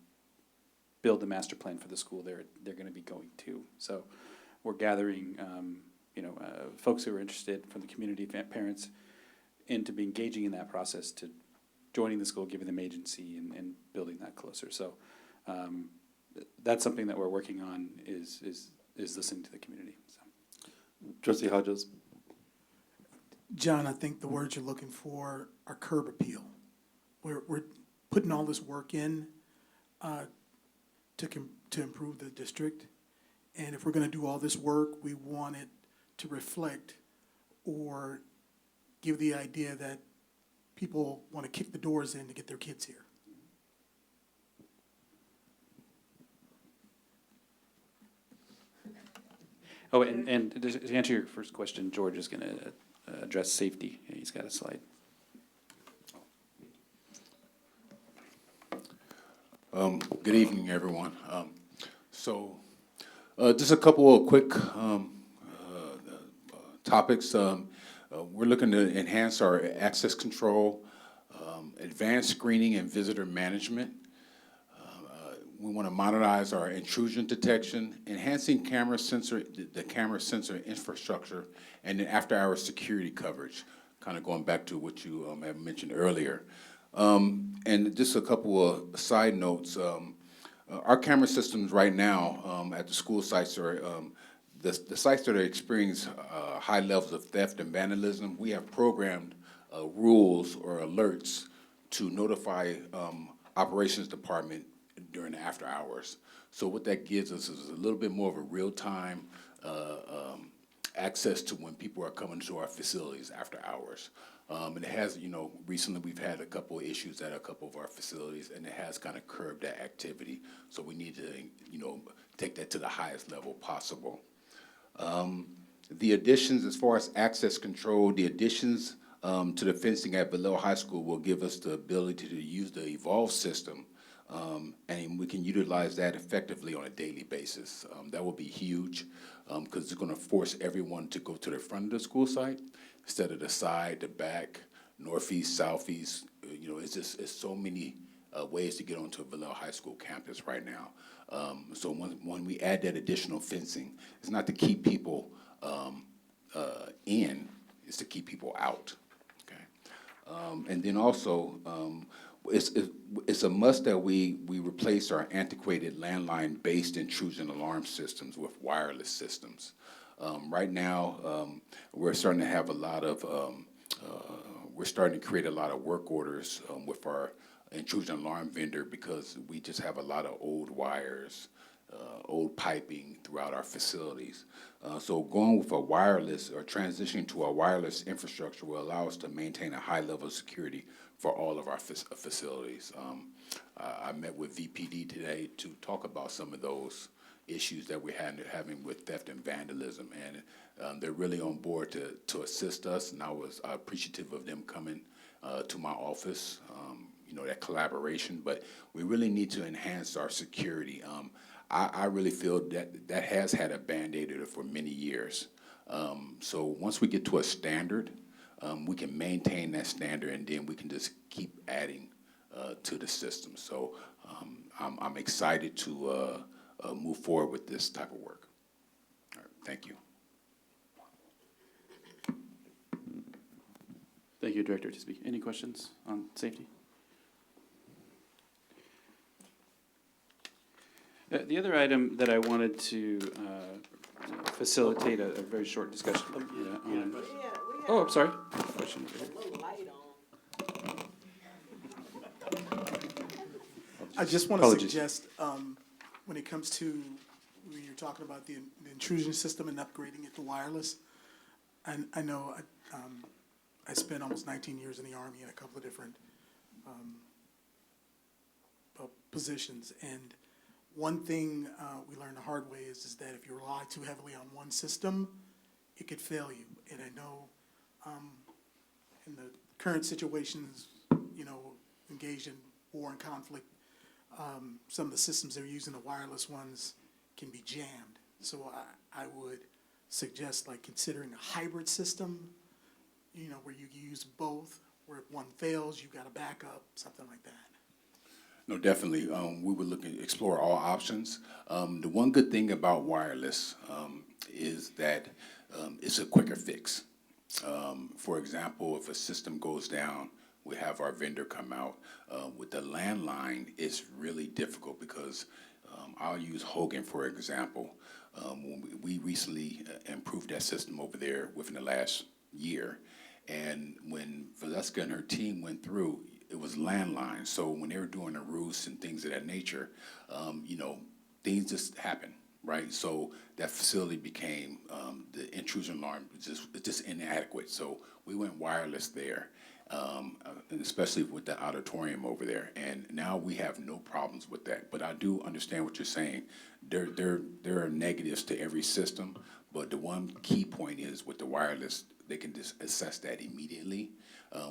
build the master plan for the school they're going to be going to. So we're gathering, folks who are interested from the community, parents, and to be engaging in that process to joining the school, giving them agency and building that closer. So that's something that we're working on is listening to the community. So. Trustee Hodges? John, I think the words you're looking for are curb appeal. We're putting all this work in to improve the district, and if we're going to do all this work, we want it to reflect or give the idea that people want to kick the doors in to get their kids here. Oh, and to answer your first question, George is going to address safety. He's got a slide. Good evening, everyone. Just a couple of quick topics. We're looking to enhance our access control, advanced screening and visitor management. We want to modernize our intrusion detection, enhancing the camera sensor infrastructure, and then after-hours security coverage, kind of going back to what you have mentioned earlier. And just a couple of side notes. Our camera systems right now at the school sites are the sites that are experiencing high levels of theft and vandalism. We have programmed rules or alerts to notify operations department during the after hours. So what that gives us is a little bit more of a real-time access to when people are coming to our facilities after hours. And it has, recently we've had a couple of issues at a couple of our facilities, and it has kind of curbed that activity. So we need to, take that to the highest level possible. The additions, as far as access control, the additions to the fencing at Vallejo High School will give us the ability to use the Evolve system, and we can utilize that effectively on a daily basis. That will be huge because it's going to force everyone to go to the front of the school site instead of the side, the back, northeast, southeast. It's so many ways to get onto a Vallejo High School campus right now. So when we add that additional fencing, it's not to keep people in, it's to keep people out. Okay. And then also, it's a must that we replace our antiquated landline-based intrusion alarm systems with wireless systems. Right now, we're starting to have a lot of, we're starting to create a lot of work orders with our intrusion alarm vendor because we just have a lot of old wires, old piping throughout our facilities. So going with a wireless or transitioning to a wireless infrastructure will allow us to maintain a high level of security for all of our facilities. I met with VPD today to talk about some of those issues that we're having with theft and vandalism, and they're really on board to assist us, and I was appreciative of them coming to my office, that collaboration, but we really need to enhance our security. I really feel that has had a Band-Aid for many years. So once we get to a standard, we can maintain that standard, and then we can just keep adding to the system. So I'm excited to move forward with this type of work. All right, thank you. Thank you, Director to speak. Any questions on safety? The other item that I wanted to facilitate a very short discussion. Oh, I'm sorry. Question over here. I just want to Apologies. suggest, when it comes to, when you're talking about the intrusion system and upgrading it to wireless, and I know I spent almost 19 years in the Army in a couple of different positions, and one thing we learned the hard way is that if you rely too heavily on one system, it could fail you. And I know in the current situations, engaged in war and conflict, some of the systems they're using, the wireless ones, can be jammed. So I would suggest considering a hybrid system, where you use both, where if one fails, you got a backup, something like that. No, definitely. We would explore all options. The one good thing about wireless is that it's a quicker fix. For example, if a system goes down, we have our vendor come out. With the landline, it's really difficult because I'll use Hogan, for example. When we recently improved that system over there within the last year. And when Valeska and her team went through, it was landline. So when they were doing the roofs and things of that nature, things just happen, right? So that facility became, the intrusion alarm just inadequate. So we went wireless there, and especially with the auditorium over there. And now we have no problems with that. But I do understand what you're saying. There are negatives to every system, but the one key point is with the wireless, they can just assess that immediately.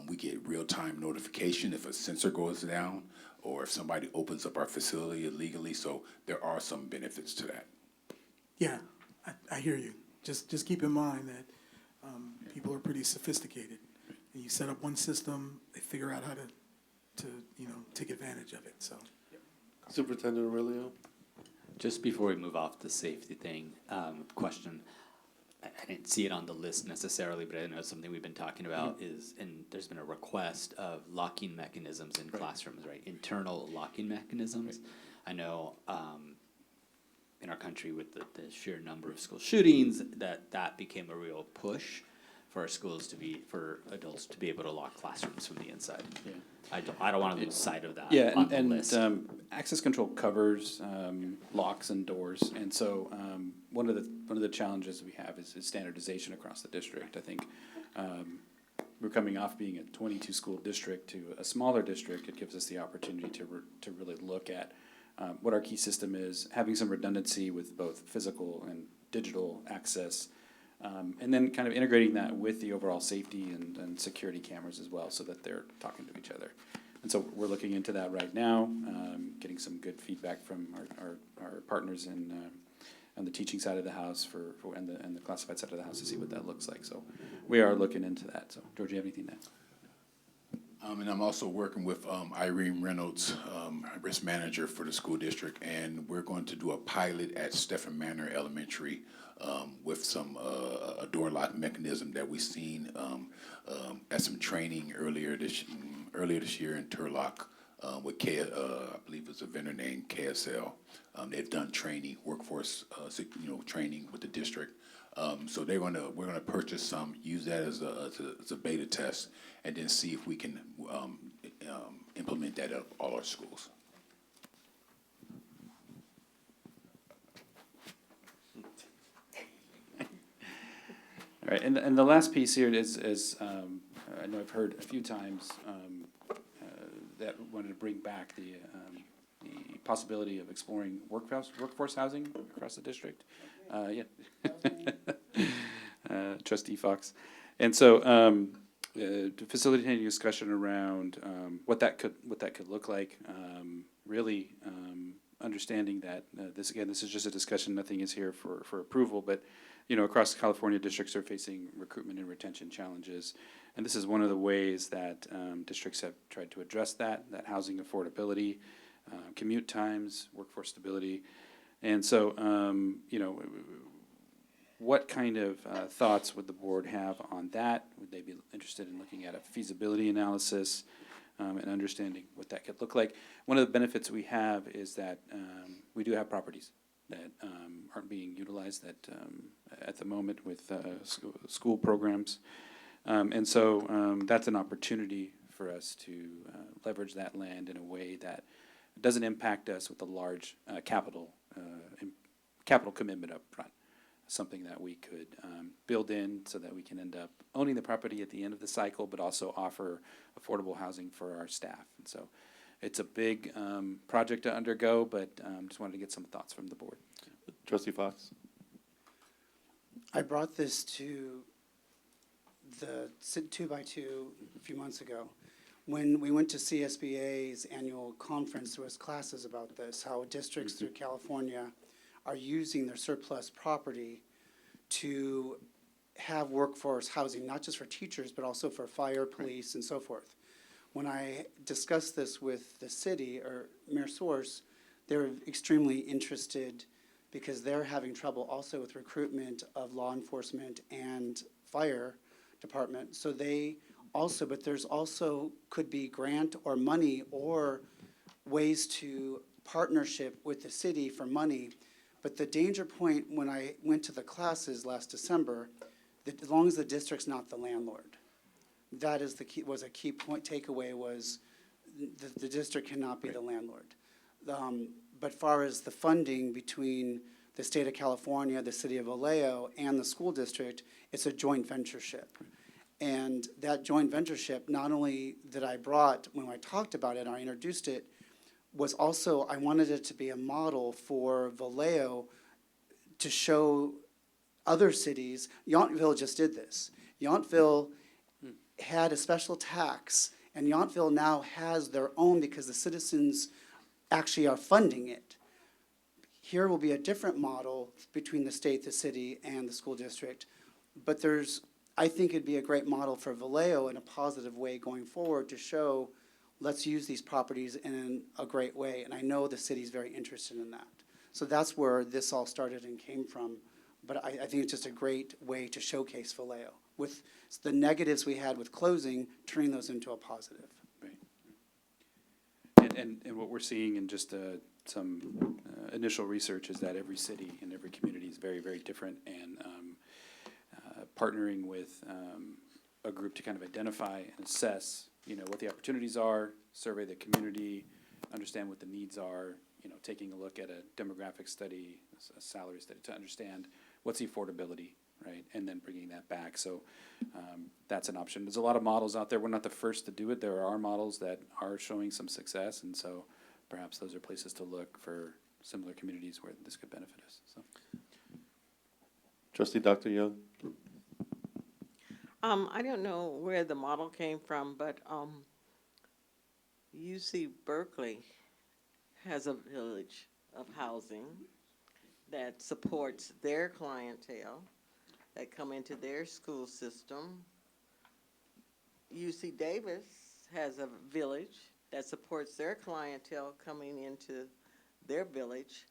We get real-time notification if a sensor goes down or if somebody opens up our facility illegally. So there are some benefits to that. Yeah, I hear you. Just keep in mind that people are pretty sophisticated. And you set up one system, they figure out how to take advantage of it. So, Superintendent Aurelio? Just before we move off the safety thing, question. I didn't see it on the list necessarily, but I know it's something we've been talking about and there's been a request of locking mechanisms in classrooms, right? Internal locking mechanisms. Right. I know in our country with the sheer number of school shootings, that became a real push for our schools for adults to be able to lock classrooms from the inside. Yeah. I don't want to lose sight of that. Yeah, on the list. Access control covers locks and doors, and so one of the challenges we have is standardization across the district. I think we're coming off being a 22 school district to a smaller district. It gives us the opportunity to really look at what our key system is, having some redundancy with both physical and digital access. And then kind of integrating that with the overall safety and security cameras as well so that they're talking to each other. And so we're looking into that right now, getting some good feedback from our partners on the teaching side of the house and the classified side of the house to see what that looks like. So we are looking into that. So George, you have anything to add? And I'm also working with Irene Reynolds, risk manager for the school district, and we're going to do a pilot at Stephen Manor Elementary with some a door lock mechanism that we've seen at some training earlier this year in Turlock with I believe it's a vendor named KSL. They've done training, workforce training with the district. So we're gonna purchase some, use that as a beta test, and then see if we can implement that at all our schools. All right, and the last piece here is I know I've heard a few times that wanted to bring back the possibility of exploring workforce housing across the district. Yeah. Trustee Fox. And so facilitating a discussion around what that could look like, really understanding that this is just a discussion, nothing is here for approval, but across California, districts are facing recruitment and retention challenges. And this is one of the ways that districts have tried to address that housing affordability, commute times, workforce stability. And so, what kind of thoughts would the board have on that? Would they be interested in looking at a feasibility analysis and understanding what that could look like? One of the benefits we have is that we do have properties that aren't being utilized at the moment with school programs. And so that's an opportunity for us to leverage that land in a way that doesn't impact us with a large capital commitment up front. Something that we could build in so that we can end up owning the property at the end of the cycle, but also offer affordable housing for our staff. And so it's a big project to undergo, but just wanted to get some thoughts from the board. Trustee Fox? I brought this to the 2x2 a few months ago. When we went to CSBA's annual conference, there was classes about this, how districts through California are using their surplus property to have workforce housing, not just for teachers, but also for fire, police, and so forth. When I discussed this with the city, or Mayor Source, they were extremely interested because they're having trouble also with recruitment of law enforcement and fire department. So they also, but there's also could be grant or money or ways to partnership with the city for money. But the danger point when I went to the classes last December, that as long as the district's not the landlord, that is the key, was a key point takeaway was the district cannot be the landlord. But far as the funding between the state of California, the city of Vallejo, and the school district, it's a joint ventureship. And that joint ventureship, not only that I brought when I talked about it, I introduced it, was also, I wanted it to be a model for Vallejo to show other cities. Yountville just did this. Yountville had a special tax, and Yountville now has their own because the citizens actually are funding it. Here will be a different model between the state, the city, and the school district. But I think it'd be a great model for Vallejo in a positive way going forward to show, let's use these properties in a great way. And I know the city's very interested in that. So that's where this all started and came from. But I think it's just a great way to showcase Vallejo with the negatives we had with closing, turning those into a positive. Right. And what we're seeing in just some initial research is that every city and every community is very, very different. And partnering with a group to kind of identify and assess, what the opportunities are, survey the community, understand what the needs are, taking a look at a demographic study, a salary study to understand what's the affordability, right? And then bringing that back. So that's an option. There's a lot of models out there. We're not the first to do it. There are models that are showing some success. And so perhaps those are places to look for similar communities where this could benefit us. So. Trustee Dr. Young? I don't know where the model came from, but UC Berkeley has a village of housing that supports their clientele that come into their school system. UC Davis has a village that supports their clientele coming into their village.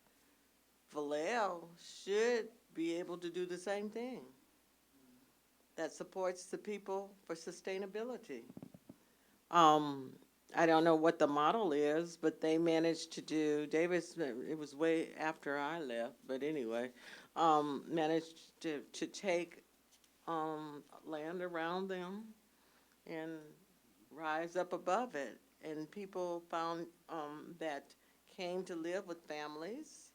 Vallejo should be able to do the same thing. That supports the people for sustainability. I don't know what the model is, but they managed to do, Davis, it was way after I left, but anyway, managed to take, land around them and rise up above it. And people found, that came to live with families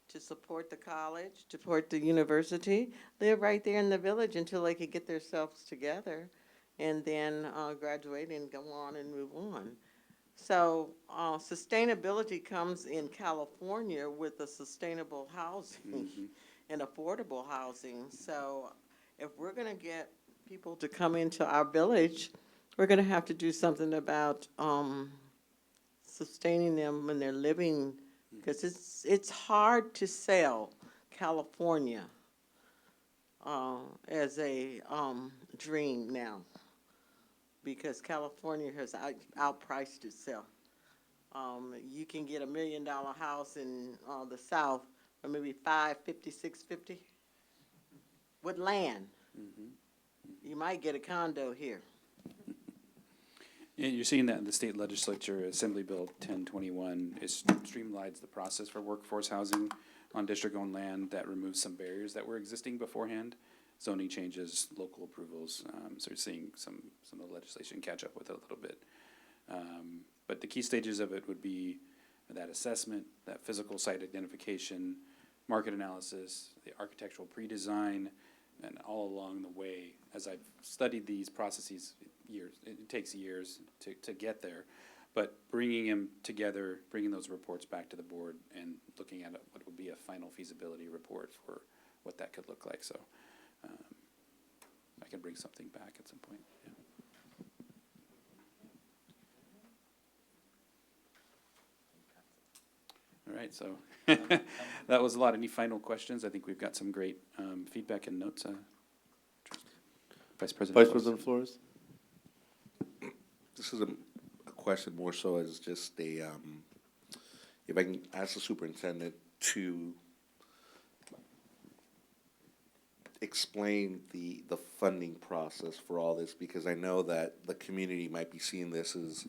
to support the college, to support the university, live right there in the village until they could get themselves together and then graduate and go on and move on. So sustainability comes in California with the sustainable housing and affordable housing. So if we're going to get people to come into our village, we're going to have to do something about sustaining them when they're living, because it's hard to sell California as a dream now, because California has outpriced itself. You can get $1 million house in the South for maybe $550, $650 with land. You might get a condo here. And you're seeing that in the state legislature, Assembly Bill 1021, it streamlines the process for workforce housing on district-owned land that removes some barriers that were existing beforehand. Zoning changes, local approvals, so you're seeing some of the legislation catch up with it a little bit. But the key stages of it would be that assessment, that physical site identification, market analysis, the architectural pre-design, and all along the way, as I've studied these processes, it takes years to get there, but bringing them together, bringing those reports back to the board and looking at what would be a final feasibility report for what that could look like. So I can bring something back at some point. Yeah. All right, so that was a lot. Any final questions? I think we've got some great feedback and notes. Vice President. Vice President Flores? This is a question more so as just a, if I can ask the superintendent to explain the funding process for all this, because I know that the community might be seeing this as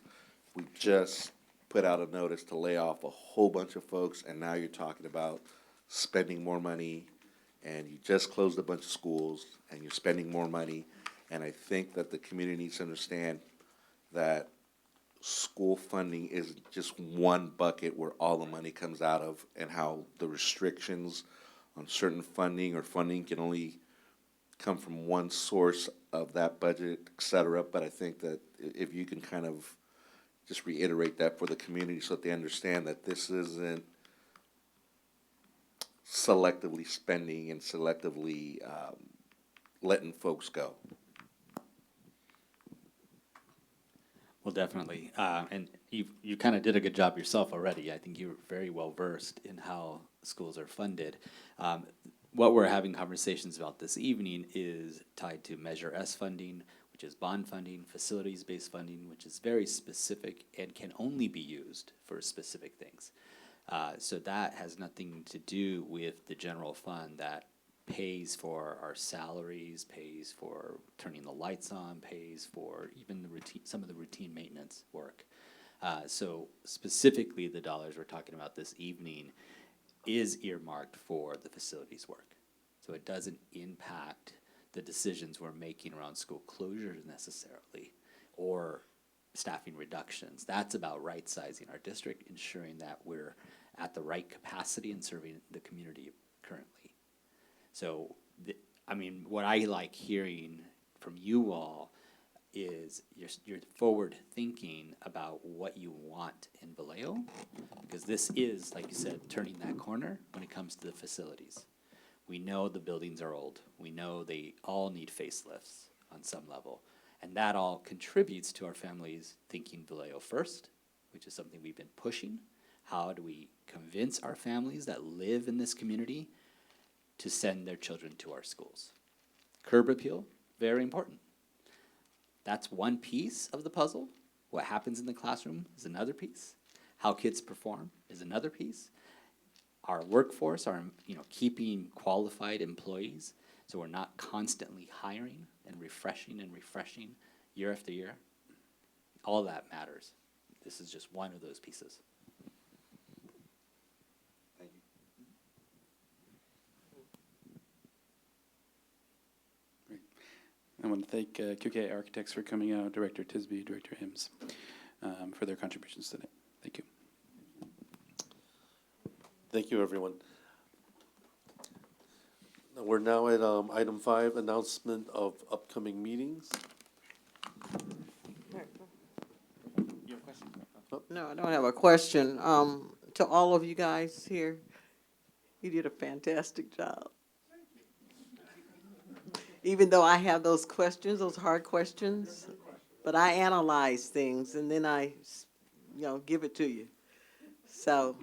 we just put out a notice to lay off a whole bunch of folks, and now you're talking about spending more money, and you just closed a bunch of schools, and you're spending more money. And I think that the community needs to understand that school funding is just one bucket where all the money comes out of, and how the restrictions on certain funding or funding can only come from one source of that budget, et cetera. But I think that if you can kind of just reiterate that for the community so that they understand that this isn't selectively spending and selectively letting folks go. Well, definitely. And you kind of did a good job yourself already. I think you're very well versed in how schools are funded. What we're having conversations about this evening is tied to Measure S funding, which is bond funding, facilities-based funding, which is very specific and can only be used for specific things. So that has nothing to do with the general fund that pays for our salaries, pays for turning the lights on, pays for even the routine, some of the routine maintenance work. So specifically, the dollars we're talking about this evening is earmarked for the facilities work. So it doesn't impact the decisions we're making around school closures necessarily, or staffing reductions. That's about right-sizing our district, ensuring that we're at the right capacity and serving the community currently. So, I mean, what I like hearing from you all is you're forward thinking about what you want in Vallejo, because this is, like you said, turning that corner when it comes to the facilities. We know the buildings are old. We know they all need facelifts on some level. And that all contributes to our families thinking Vallejo first, which is something we've been pushing. How do we convince our families that live in this community to send their children to our schools? Curb appeal, very important. That's one piece of the puzzle, What happens in the classroom is another piece. How kids perform is another piece. Our workforce, our, keeping qualified employees, so we're not constantly hiring and refreshing year after year. All that matters. This is just one of those pieces. Thank you. I want to thank QK Architects for coming out, Director Tisby, Director Hims, for their contributions today. Thank you. Thank you, everyone. We're now at item 5, announcement of upcoming meetings. No, I don't have a question. To all of you guys here, you did a fantastic job. Even though I have those questions, those hard questions, but I analyze things and then I, give it to you. So,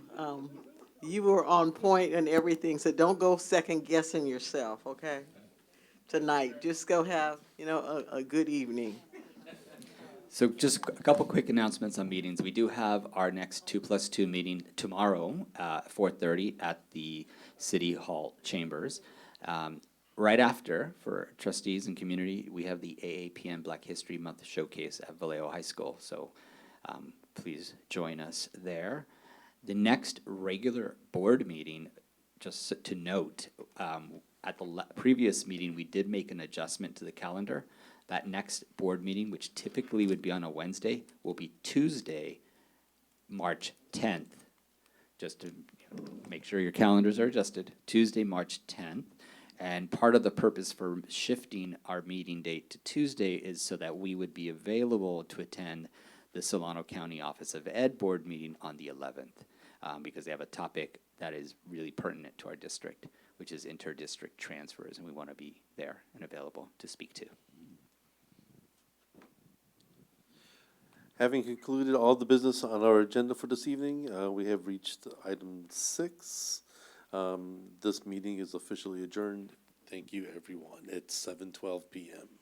you were on point and everything, so don't go second guessing yourself, okay? Tonight, just go have, a good evening. So just a couple quick announcements on meetings. We do have our next 2+2 meeting tomorrow, 4:30 at the City Hall Chambers. Right after, for trustees and community, we have the AAPN Black History Month Showcase at Vallejo High School. So please join us there. The next regular board meeting, just to note, at the previous meeting, we did make an adjustment to the calendar. That next board meeting, which typically would be on a Wednesday, will be Tuesday, March 10th. Just to make sure your calendars are adjusted. Tuesday, March 10th. And part of the purpose for shifting our meeting date to Tuesday is so that we would be available to attend the Solano County Office of Ed board meeting on the 11th, because they have a topic that is really pertinent to our district, which is inter-district transfers, and we want to be there and available to speak to. Having concluded all the business on our agenda for this evening, we have reached item 6. This meeting is officially adjourned. Thank you, everyone. It's 7:12 p.m.